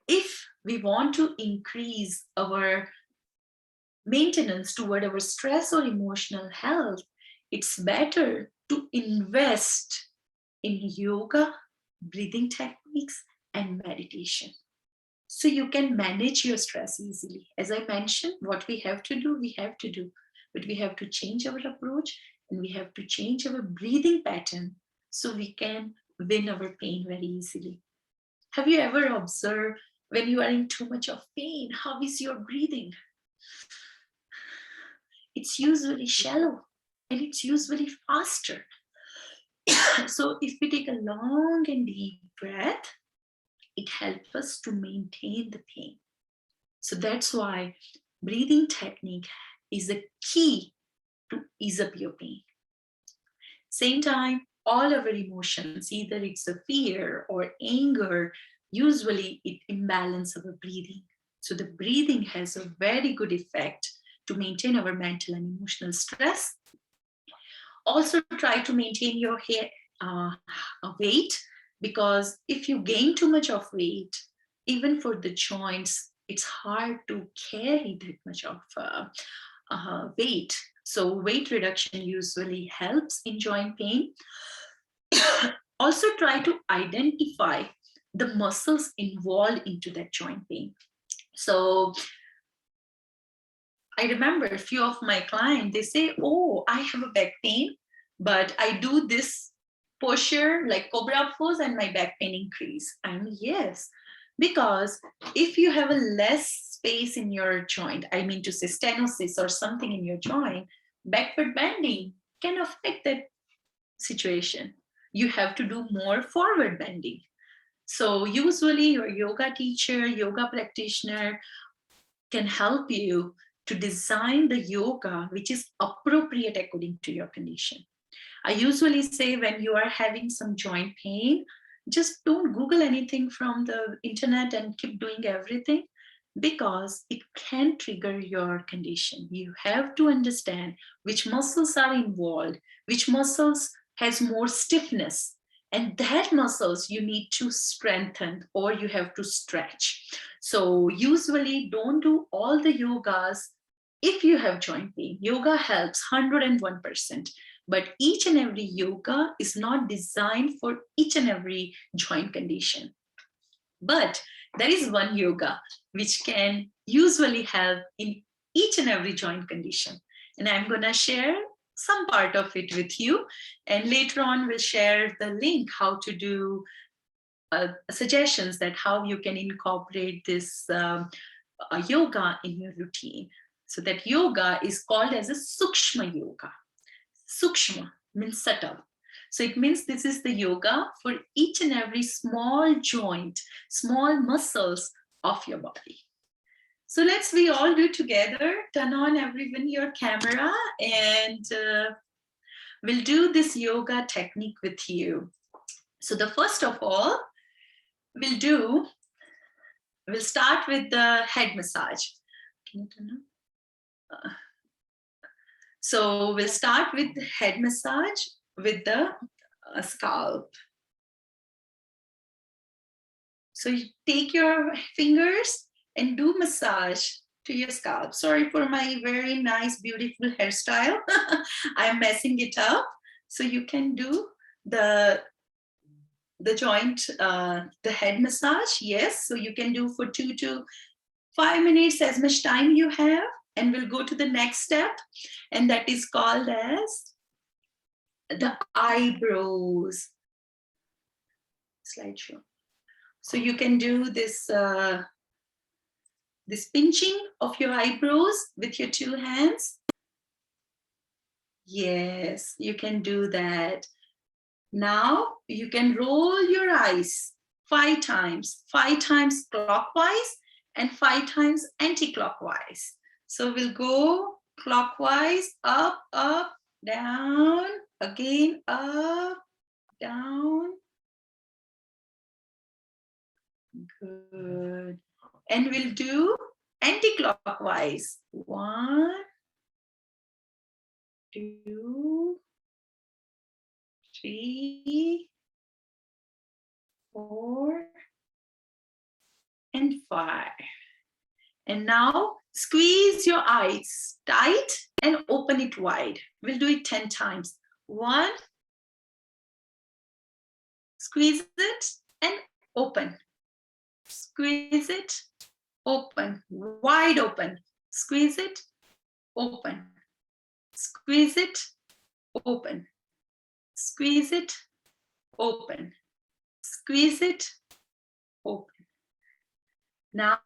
if we want to increase our maintenance toward our stress or emotional health, it's better to invest in yoga, breathing techniques, and meditation. So you can manage your stress easily. As I mentioned, what we have to do, we have to do. But we have to change our approach and we have to change our breathing pattern so we can win our pain very easily. Have you ever observed when you are in too much of pain, how is your breathing? It's usually shallow and it's usually faster. So if we take a long and deep breath, it helps us to maintain the pain. So that's why breathing technique is a key to ease up your pain. Same time, all our emotions, either it's a fear or anger, usually it imbalance our breathing. So the breathing has a very good effect to maintain our mental and emotional stress. Also try to maintain your weight, because if you gain too much of weight, even for the joints, it's hard to carry that much of weight. So weight reduction usually helps in joint pain. Also try to identify the muscles involved into that joint pain. So I remember a few of my clients, they say, oh, I have a back pain, but I do this posture like cobra pose and my back pain increase. And yes, because if you have a less space in your joint, I mean to say stenosis or something in your joint, backward bending can affect that situation. You have to do more forward bending. So usually your yoga teacher, yoga practitioner can help you to design the yoga which is appropriate according to your condition. I usually say when you are having some joint pain, just don't Google anything from the internet and keep doing everything, because it can trigger your condition. You have to understand which muscles are involved, which muscles has more stiffness, and that muscles you need to strengthen or you have to stretch. So usually don't do all the yogas if you have joint pain. Yoga helps 101%, but each and every yoga is not designed for each and every joint condition. But there is one yoga which can usually help in each and every joint condition. And I'm going to share some part of it with you. And later on, we'll share the link how to do suggestions that how you can incorporate this yoga in your routine. So that yoga is called as a Sukshma yoga. Sukshma means subtle. So it means this is the yoga for each and every small joint, small muscles of your body. So let's we all do together. Turn on everyone your camera and we'll do this yoga technique with you. So the first of all, we'll start with the head massage. Can you turn on? So we'll start with the head massage with the scalp. So you take your fingers and do massage to your scalp. Sorry for my very nice, beautiful hairstyle. I'm messing it up. So you can do the joint, the head massage. Yes, so you can do for 2 to 5 minutes, as much time you have. And we'll go to the next step, and that is called as the eyebrows. Slideshow. So you can do this this pinching of your eyebrows with your 2 hands. Yes, you can do that. Now you can roll your eyes 5 times clockwise and 5 times anti-clockwise. So we'll go clockwise, up, up, down, again, up, down, Good. And we'll do anti-clockwise. 1, 2, 3, 4, and 5. And now squeeze your eyes tight and open it wide. We'll do it 10 times. 1, squeeze it and open. Squeeze it, open, wide open. Squeeze it, open. Squeeze it, open. Squeeze it, open. Squeeze it, open. Now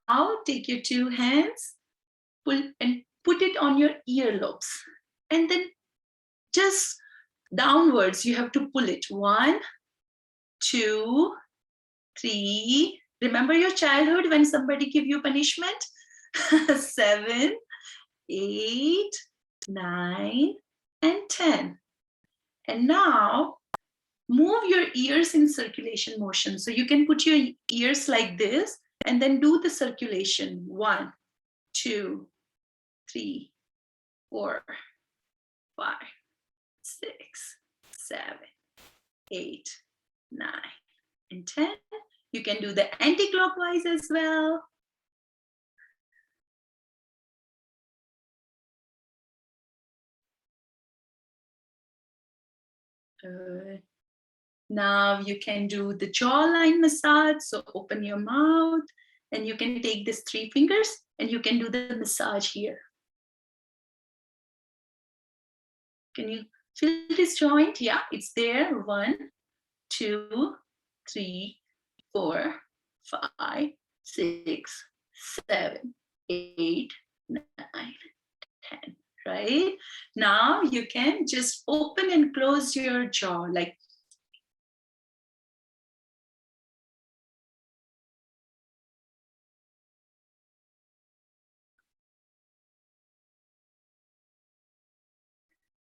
take your 2 hands, pull and put it on your earlobes. And then just downwards, you have to pull it. 1, 2, 3. Remember your childhood when somebody give you punishment? 7, 8, 9, and 10. And now move your ears in circulation motion. So you can put your ears like this and then do the circulation. 1, 2, 3, 4, 5, 6, 7, 8, 9, and 10. You can do the anti-clockwise as well. Good. Now you can do the jawline massage. So open your mouth and you can take these 3 fingers and you can do the massage here. Can you feel this joint? Yeah, it's there. 1, 2, 3, 4, 5, 6, 7, 8, 9, 10. Right? Now you can just open and close your jaw like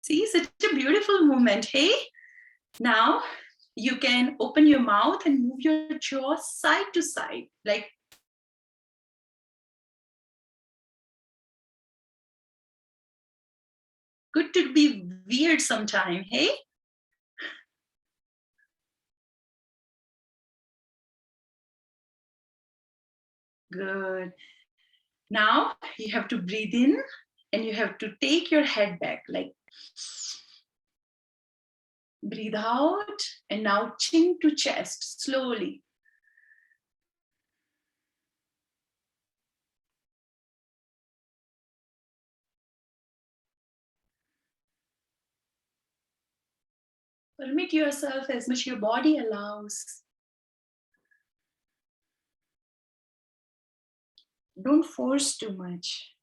see, such a beautiful movement. Hey, now you can open your mouth and move your jaw side to side like good to be weird sometime. Hey, good. Now you have to breathe in and you have to take your head back like breathe out and now chin to chest slowly. Permit yourself as much your body allows. Don't force too much.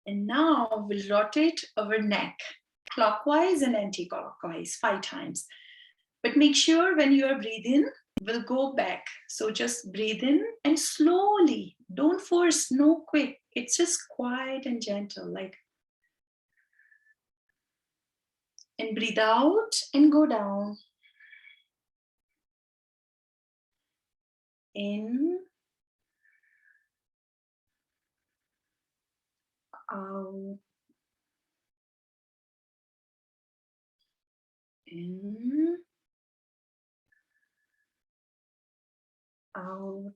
And now we'll rotate our neck clockwise and anti-clockwise 5 times. But make sure when you are breathing, we'll go back. So just breathe in and slowly, don't force, no quick. It's just quiet and gentle, like. And breathe out and go down. In, out, in, out,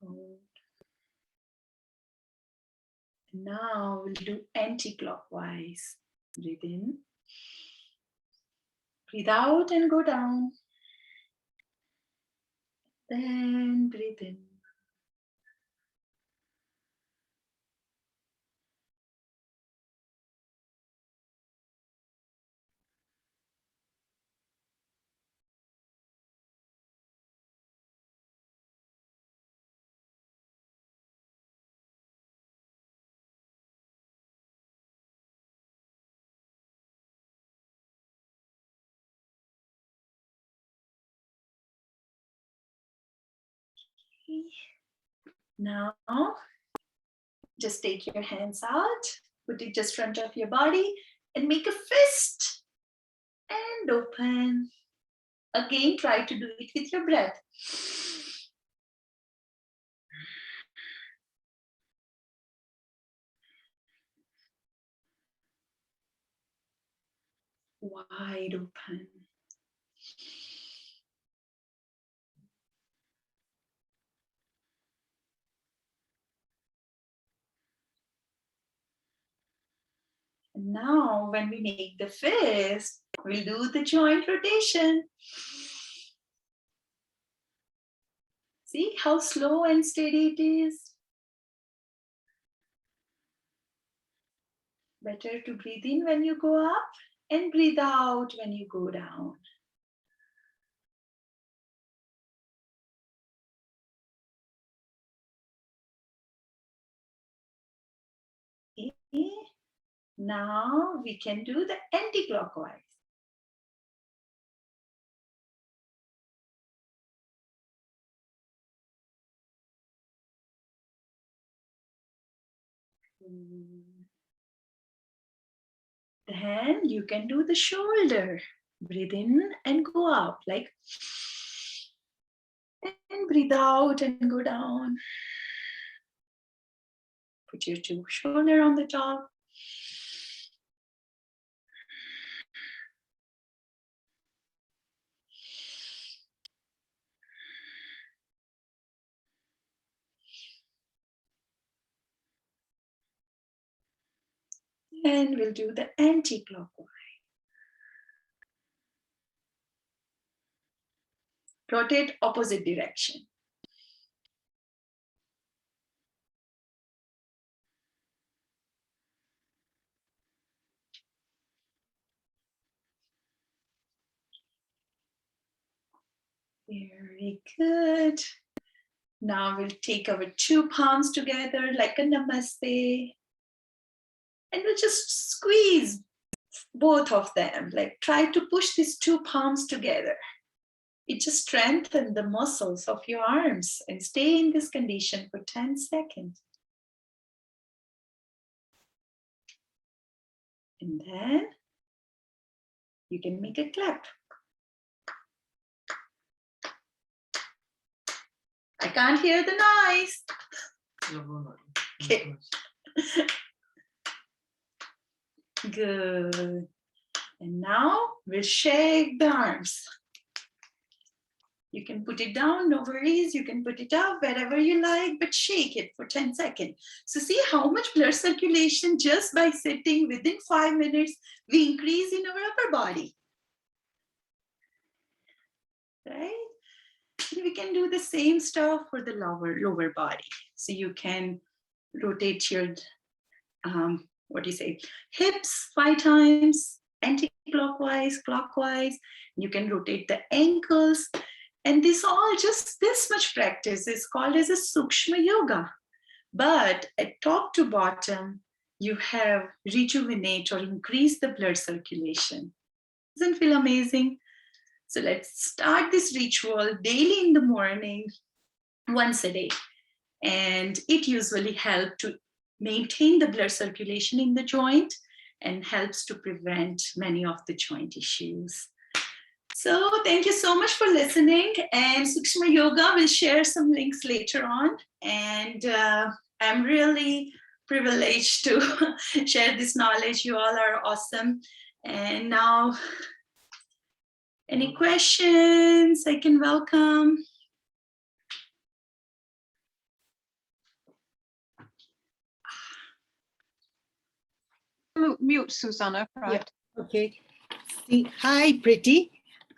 out. Now we'll do anti-clockwise. Breathe in, breathe out and go down. Then breathe in. Now, just take your hands out, put it just front of your body and make a fist and open. Again, try to do it with your breath. Wide open. And now, when we make the fist, we'll do the joint rotation. See how slow and steady it is? Better to breathe in when you go up and breathe out when you go down. Okay. Now we can do the anti-clockwise. Then you can do the shoulder. Breathe in and go up, like, and breathe out and go down. Put your two shoulder on the top. And we'll do the anti-clockwise. Rotate opposite direction. Very good. Now we'll take our two palms together like a namaste. And we'll just squeeze both of them. Like try to push these two palms together. It just strengthens the muscles of your arms and stay in this condition for 10 seconds. And then you can make a clap. I can't hear the noise. Okay. Good. And now we'll shake the arms. You can put it down, no worries. You can put it up wherever you like, but shake it for 10 seconds. So see how much blood circulation just by sitting within 5 minutes, we increase in our upper body. Right? And we can do the same stuff for the lower body. So you can rotate your, hips 5 times, anti-clockwise, clockwise. You can rotate the ankles. And this all just this much practice is called as a Sukshma Yoga. But at top to bottom, you have rejuvenate or increase the blood circulation. Doesn't it feel amazing? So let's start this ritual daily in the morning, once a day. And it usually helps to maintain the blood circulation in the joint and helps to prevent many of the joint issues. So thank you so much for listening. And Sukshma Yoga will share some links later on. And I'm really privileged to share this knowledge. You all are awesome. And now, any questions I can welcome? Mute, Susanna, right? Yeah. Okay. See, hi, Preeti.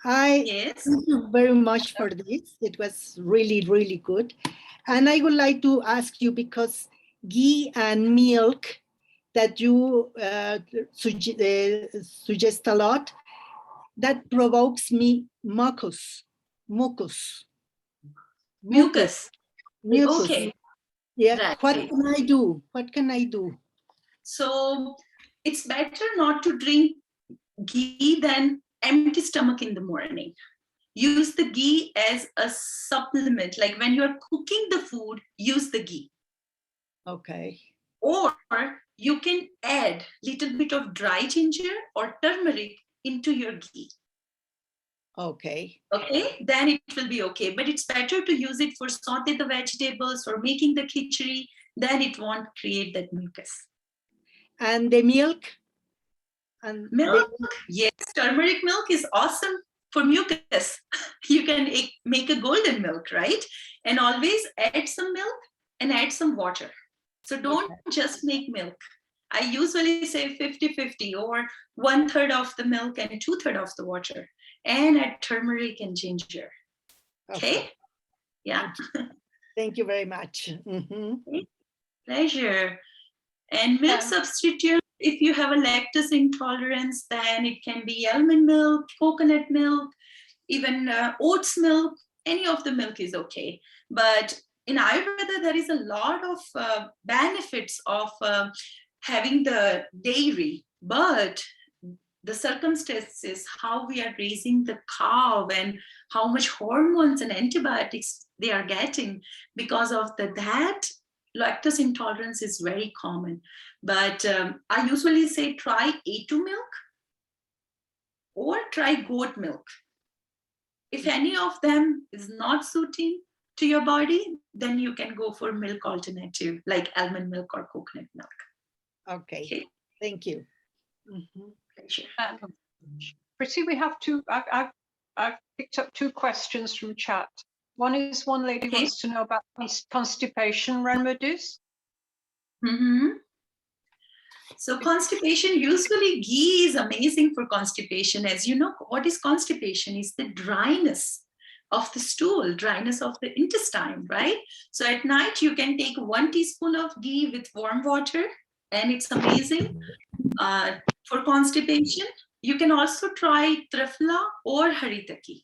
Yes. Thank you very much for this. It was really, really good. And I would like to ask you, because ghee and milk that you suggest a lot, that provokes me mucus. Okay. Yeah. Right. What can I do? What can I do? So it's better not to drink ghee than empty stomach in the morning. use the ghee as a supplement. Like when you're cooking the food, use the ghee. Okay. Or you can add little bit of dry ginger or turmeric into your ghee. Okay. Okay, then it will be okay. But it's better to use it for saute the vegetables or making the khichdi, then it won't create that mucus. And the milk? And Milk, yes, turmeric milk is awesome for mucus. You can make a golden milk, right? And always add some milk and add some water. So don't just make milk. I usually say 50-50 or 1/3 of the milk and 2/3 of the water, and add turmeric and ginger. Okay? Yeah. Thank you very much. Mm-hmm. Pleasure. And milk substitute, if you have a lactose intolerance, then it can be almond milk, coconut milk, even oats milk. Any of the milk is okay. But in Ayurveda, there is a lot of benefits of having the dairy, but the circumstances, how we are raising the cow and how much hormones and antibiotics they are getting, because of that lactose intolerance is very common. But I usually say try A2 milk or try goat milk. If any of them is not suiting to your body, then you can go for milk alternative like almond milk or coconut milk. Okay. Thank you. Mm-hmm. Preeti, we have two. I've picked up two questions from chat. One is one lady wants to know about constipation remedies. Mm-hmm. So constipation, usually ghee is amazing for constipation. As you know, what is constipation? Is the dryness of the stool, dryness of the intestine, right? So at night, you can take 1 teaspoon of ghee with warm water, and it's amazing for constipation. You can also try triphala or haritaki,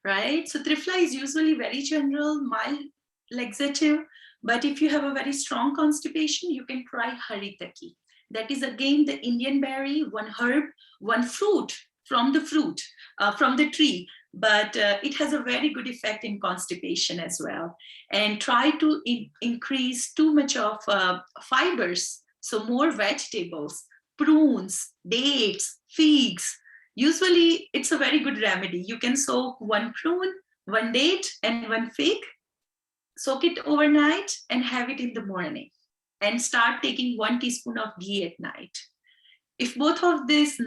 right? So triphala is usually very general, mild laxative, but if you have a very strong constipation, you can try haritaki. That is again the Indian berry, one herb, one fruit from the tree, but it has a very good effect in constipation as well. And try to increase too much of fibers, so more vegetables, prunes, dates, figs. Usually it's a very good remedy. You can soak 1 prune, 1 date, and 1 fig, soak it overnight and have it in the morning, and start taking 1 teaspoon of ghee at night. If both of these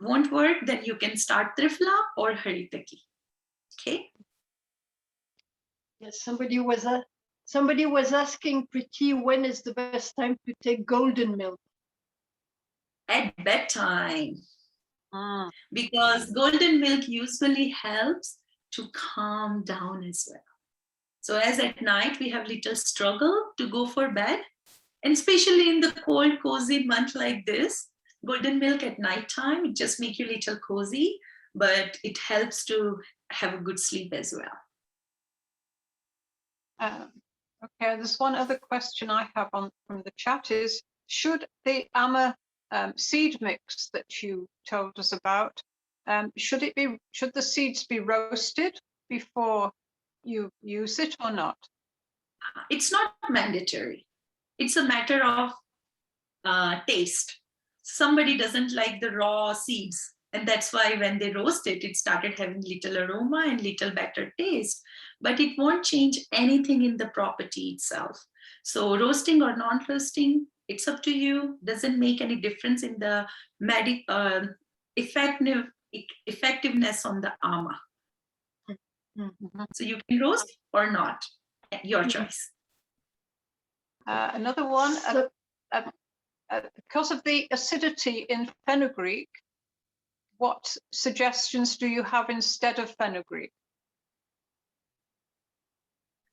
won't work, then you can start triphala or haritaki. Okay. Yes, somebody was asking Preeti, when is the best time to take golden milk? At bedtime. Because golden milk usually helps to calm down as well. So as at night we have little struggle to go for bed, and especially in the cold, cozy month like this, golden milk at night time, it just makes you a little cozy, but it helps to have a good sleep as well. Okay, there's one other question I have from the chat is, should the Amma seed mix that you told us about, should the seeds be roasted before you use it or not? It's not mandatory. It's a matter of taste. Somebody doesn't like the raw seeds, and that's why when they roast it, it started having little aroma and little better taste, but it won't change anything in the property itself. So roasting or non-roasting, it's up to you. Doesn't make any difference in the effectiveness on the Amma. So you can roast or not, your choice. Another one, because of the acidity in fenugreek, what suggestions do you have instead of fenugreek?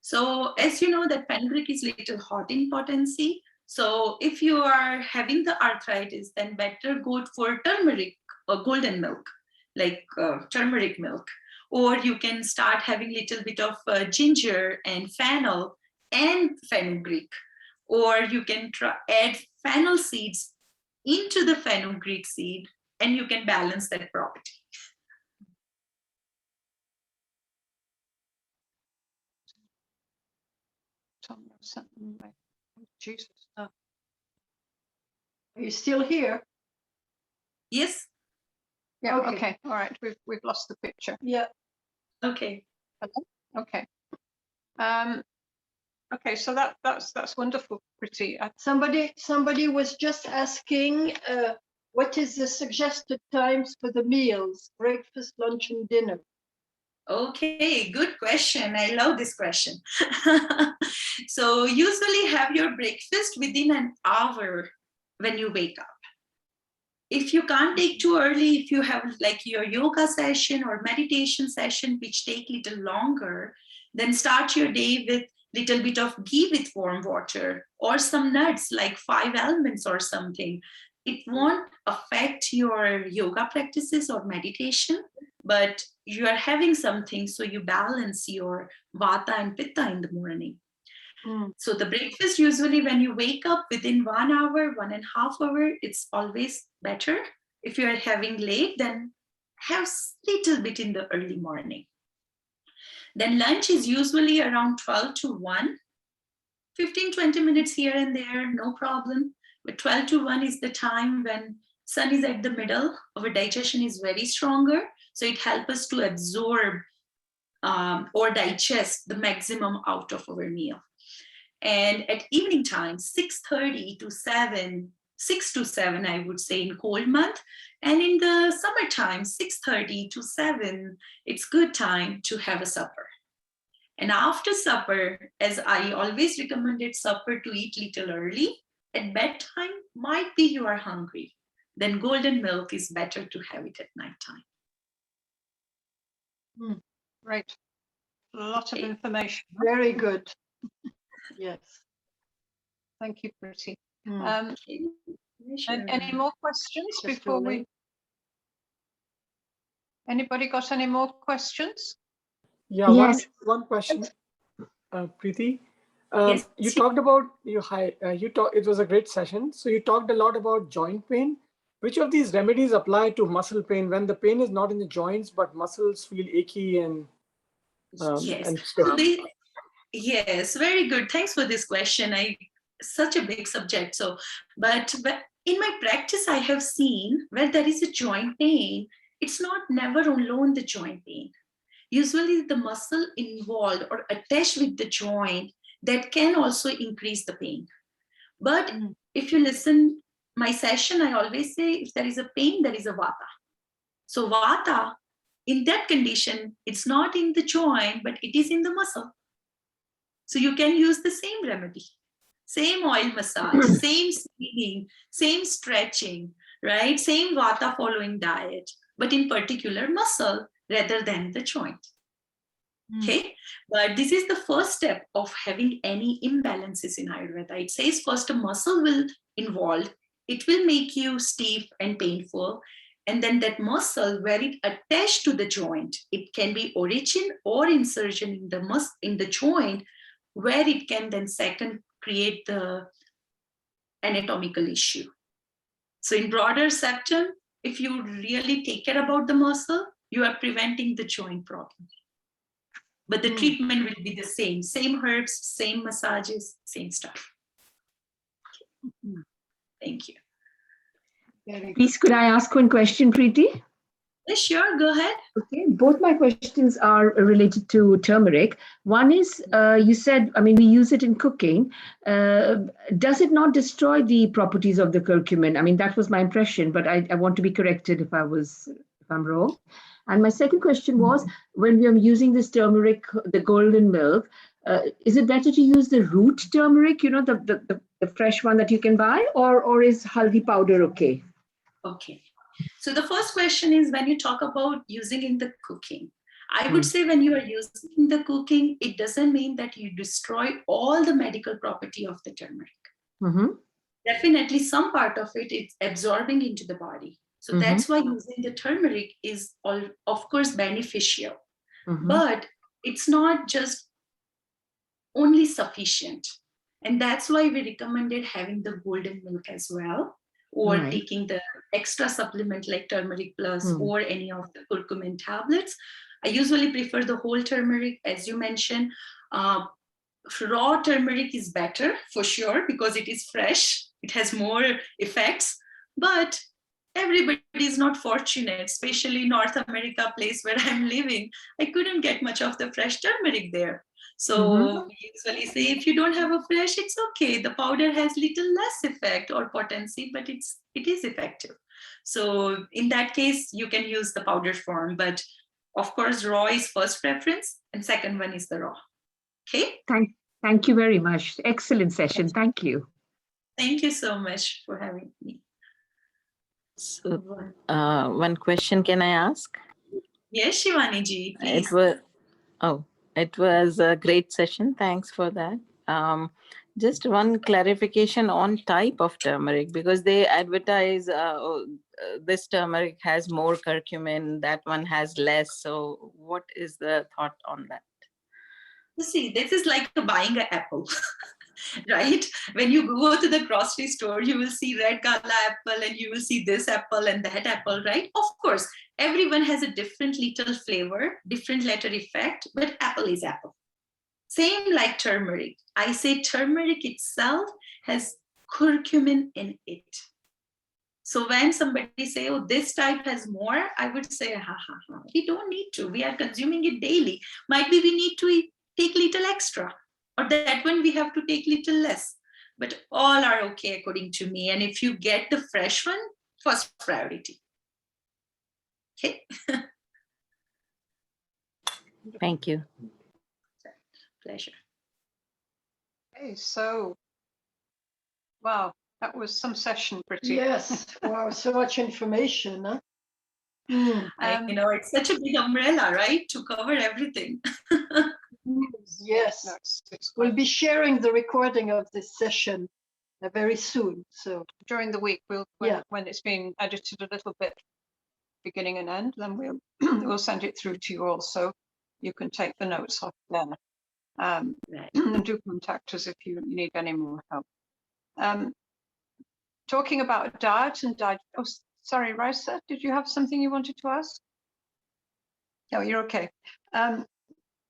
So as you know that fenugreek is little hot in potency. So if you are having the arthritis, then better go for turmeric or golden milk, like turmeric milk. Or you can start having little bit of ginger and fennel and fenugreek. Or you can add fennel seeds into the fenugreek seed, and you can balance that property. Jesus. Are you still here? Yes. Yeah. Okay. Okay. All right. We've lost the picture. Yeah. Okay. Okay. Okay. So that's wonderful. Pretty. Somebody was just asking, what is the suggested times for the meals, breakfast, lunch, and dinner? Okay, good question. I love this question. So usually have your breakfast within an hour when you wake up. If you can't take too early, if you have like your yoga session or meditation session, which take little longer, then start your day with little bit of ghee with warm water or some nuts like 5 almonds or something. It won't affect your yoga practices or meditation, but you are having something so you balance your vata and pitta in the morning. So the breakfast usually when you wake up within 1 hour, 1.5 hours, it's always better. If you are having late, then have little bit in the early morning. Then lunch is usually around 12 to 1, 15-20 minutes here and there, no problem. But 12 to 1 is the time when sun is at the middle, our digestion is very stronger. So it helps us to absorb or digest the maximum out of our meal. And at evening time, 6:30 to 7, 6 to 7, I would say in cold month. And in the summertime, 6:30 to 7, it's good time to have a supper. And after supper, as I always recommended supper to eat little early, at bedtime, might be you are hungry. Then golden milk is better to have it at nighttime. Great. A lot of information. Very good. Yes. Thank you, Pretty. Okay. Sure. Any more questions Just before we? rolling. Anybody got any more questions? Yeah, Yes. one question, Preeti. Yes. You talked about it was a great session. So you talked a lot about joint pain. Which of these remedies apply to muscle pain when the pain is not in the joints, but muscles feel achy and Yes. stiff? So yes, very good. Thanks for this question. Such a big subject. So, but in my practice, I have seen where there is a joint pain, it's not never alone the joint pain. Usually the muscle involved or attached with the joint that can also increase the pain. But if you listen my session, I always say if there is a pain, there is a vata. So vata, in that condition, it's not in the joint, but it is in the muscle. So you can use the same remedy, same oil massage, same steaming, same stretching, right? Same vata following diet, but in particular muscle rather than the joint. Okay, but this is the first step of having any imbalances in Ayurveda. It says first a muscle will involve, it will make you stiff and painful. And then that muscle where it attached to the joint, it can be origin or insertion in the joint, where it can then second create the anatomical issue. So in broader septum, if you really take care about the muscle, you are preventing the joint problem. But the treatment will be the same herbs, same massages, same stuff. Thank you. Please, could I ask one question, Preeti? Yeah, sure, go ahead. Okay, both my questions are related to turmeric. One is, you said, I mean, we use it in cooking. Does it not destroy the properties of the curcumin? I mean, that was my impression, but I want to be corrected if I'm wrong. And my second question was, when we are using this turmeric, the golden milk, is it better to use the root turmeric, the fresh one that you can buy, or is haldi powder okay? Okay. So the first question is when you talk about using in the cooking, I would say when you are using in the cooking, it doesn't mean that you destroy all the medical property of the turmeric. Definitely some part of it is absorbing into the body. So that's why using the turmeric is of course beneficial, but it's not just only sufficient. And that's why we recommended having the golden milk as well, or taking the extra supplement like turmeric plus or any of the curcumin tablets. I usually prefer the whole turmeric, as you mentioned. raw turmeric is better for sure because it is fresh. It has more effects, but everybody is not fortunate, especially North America, place where I'm living. I couldn't get much of the fresh turmeric there. So we usually say if you don't have a fresh, it's okay. The powder has little less effect or potency, but it is effective. So in that case, you can use the powder form, but of course, raw is first preference and second one is the raw. Okay. Thank you very much. Excellent session. Thank you. Thank you so much for having me. So, one question can I ask? Yes, Shivani ji, please. It was a great session. Thanks for that. Just one clarification on type of turmeric, because they advertise this turmeric has more curcumin, that one has less. So what is the thought on that? You see, this is like buying an apple, right? When you go to the grocery store, you will see red gala apple and you will see this apple and that apple, right? Of course, everyone has a different little flavor, different letter effect, but apple is apple. Same like turmeric. I say turmeric itself has curcumin in it. So when somebody say, oh, this type has more, I would say, we don't need to. We are consuming it daily. Might be we need to take little extra, or that one we have to take little less. But all are okay according to me. And if you get the fresh one, first priority. Okay. Thank you. Pleasure. Okay, so, wow, that was some session, Preeti. Yes. Wow, so much information. Huh? It's such a big umbrella, right? To cover everything. Yes. We'll be sharing the recording of this session very soon. So during the week, when it's been edited a little bit, beginning and end, then we'll send it through to you all, so you can take the notes off there. And do contact us if you need any more help. Talking about diet and diet. Oh, sorry, Raisa, did you have something you wanted to ask? No, you're okay.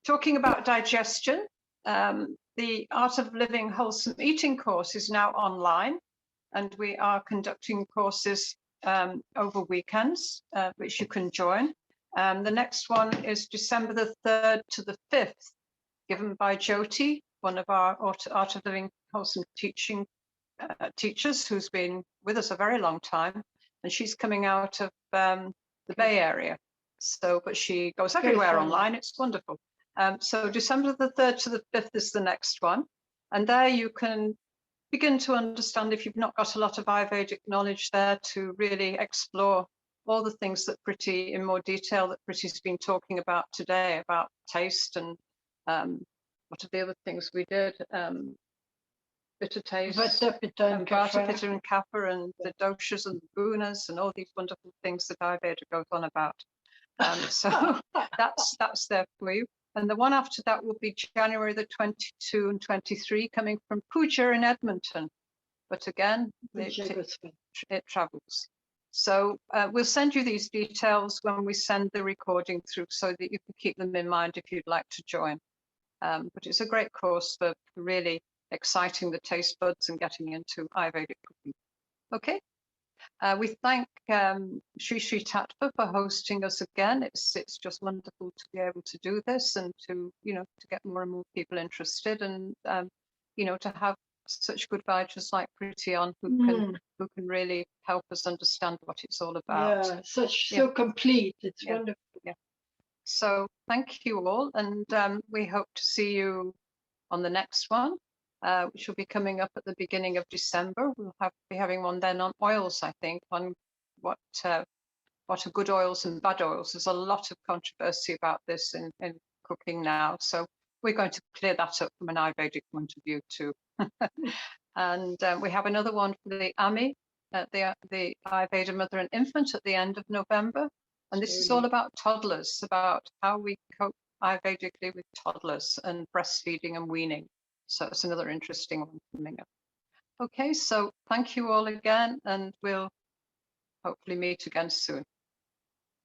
Talking about digestion, the Art of Living Wholesome Eating course is now online, and we are conducting courses over weekends, which you can join. The next one is December the 3rd to the 5th, given by Jyoti, one of our Art of Living Wholesome Teaching teachers who's been with us a very long time, and she's coming out of the Bay Area. So, but she goes everywhere online. It's wonderful. So December the 3rd to the 5th is the next one. And there you can begin to understand, if you've not got a lot of Ayurvedic knowledge there, to really explore all the things that Preeti, in more detail, that Preeti's been talking about today, about taste and what are the other things we did? Bitter taste, Vata, Pitta and Kapha, and the doshas and the gunas and all these wonderful things that Ayurveda goes on about. So that's there for you. And the one after that will be January the 22 and 23, coming from Pooja in Edmonton. But again, it travels. So we'll send you these details when we send the recording through, so that you can keep them in mind if you'd like to join. But it's a great course for really exciting the taste buds and getting into Ayurvedic cooking. Okay. We thank Sri Sri Tattva for hosting us again. It's just wonderful to be able to do this, and to get more and more people interested, and to have such good Vaidya's like Preeti on, who can really help us understand what it's all about. Yeah, so complete. It's wonderful. Yeah. So thank you all, and we hope to see you on the next one, which will be coming up at the beginning of December. We'll be having one then on oils, I think, on what are good oils and bad oils. There's a lot of controversy about this in cooking now, so we're going to clear that up from an Ayurvedic point of view too. And we have another one for the AMI, the Ayurveda Mother and Infant, at the end of November. And this is all about toddlers, about how we cope Ayurvedically with toddlers and breastfeeding and weaning. So it's another interesting one coming up. Okay, so thank you all again, and we'll hopefully meet again soon.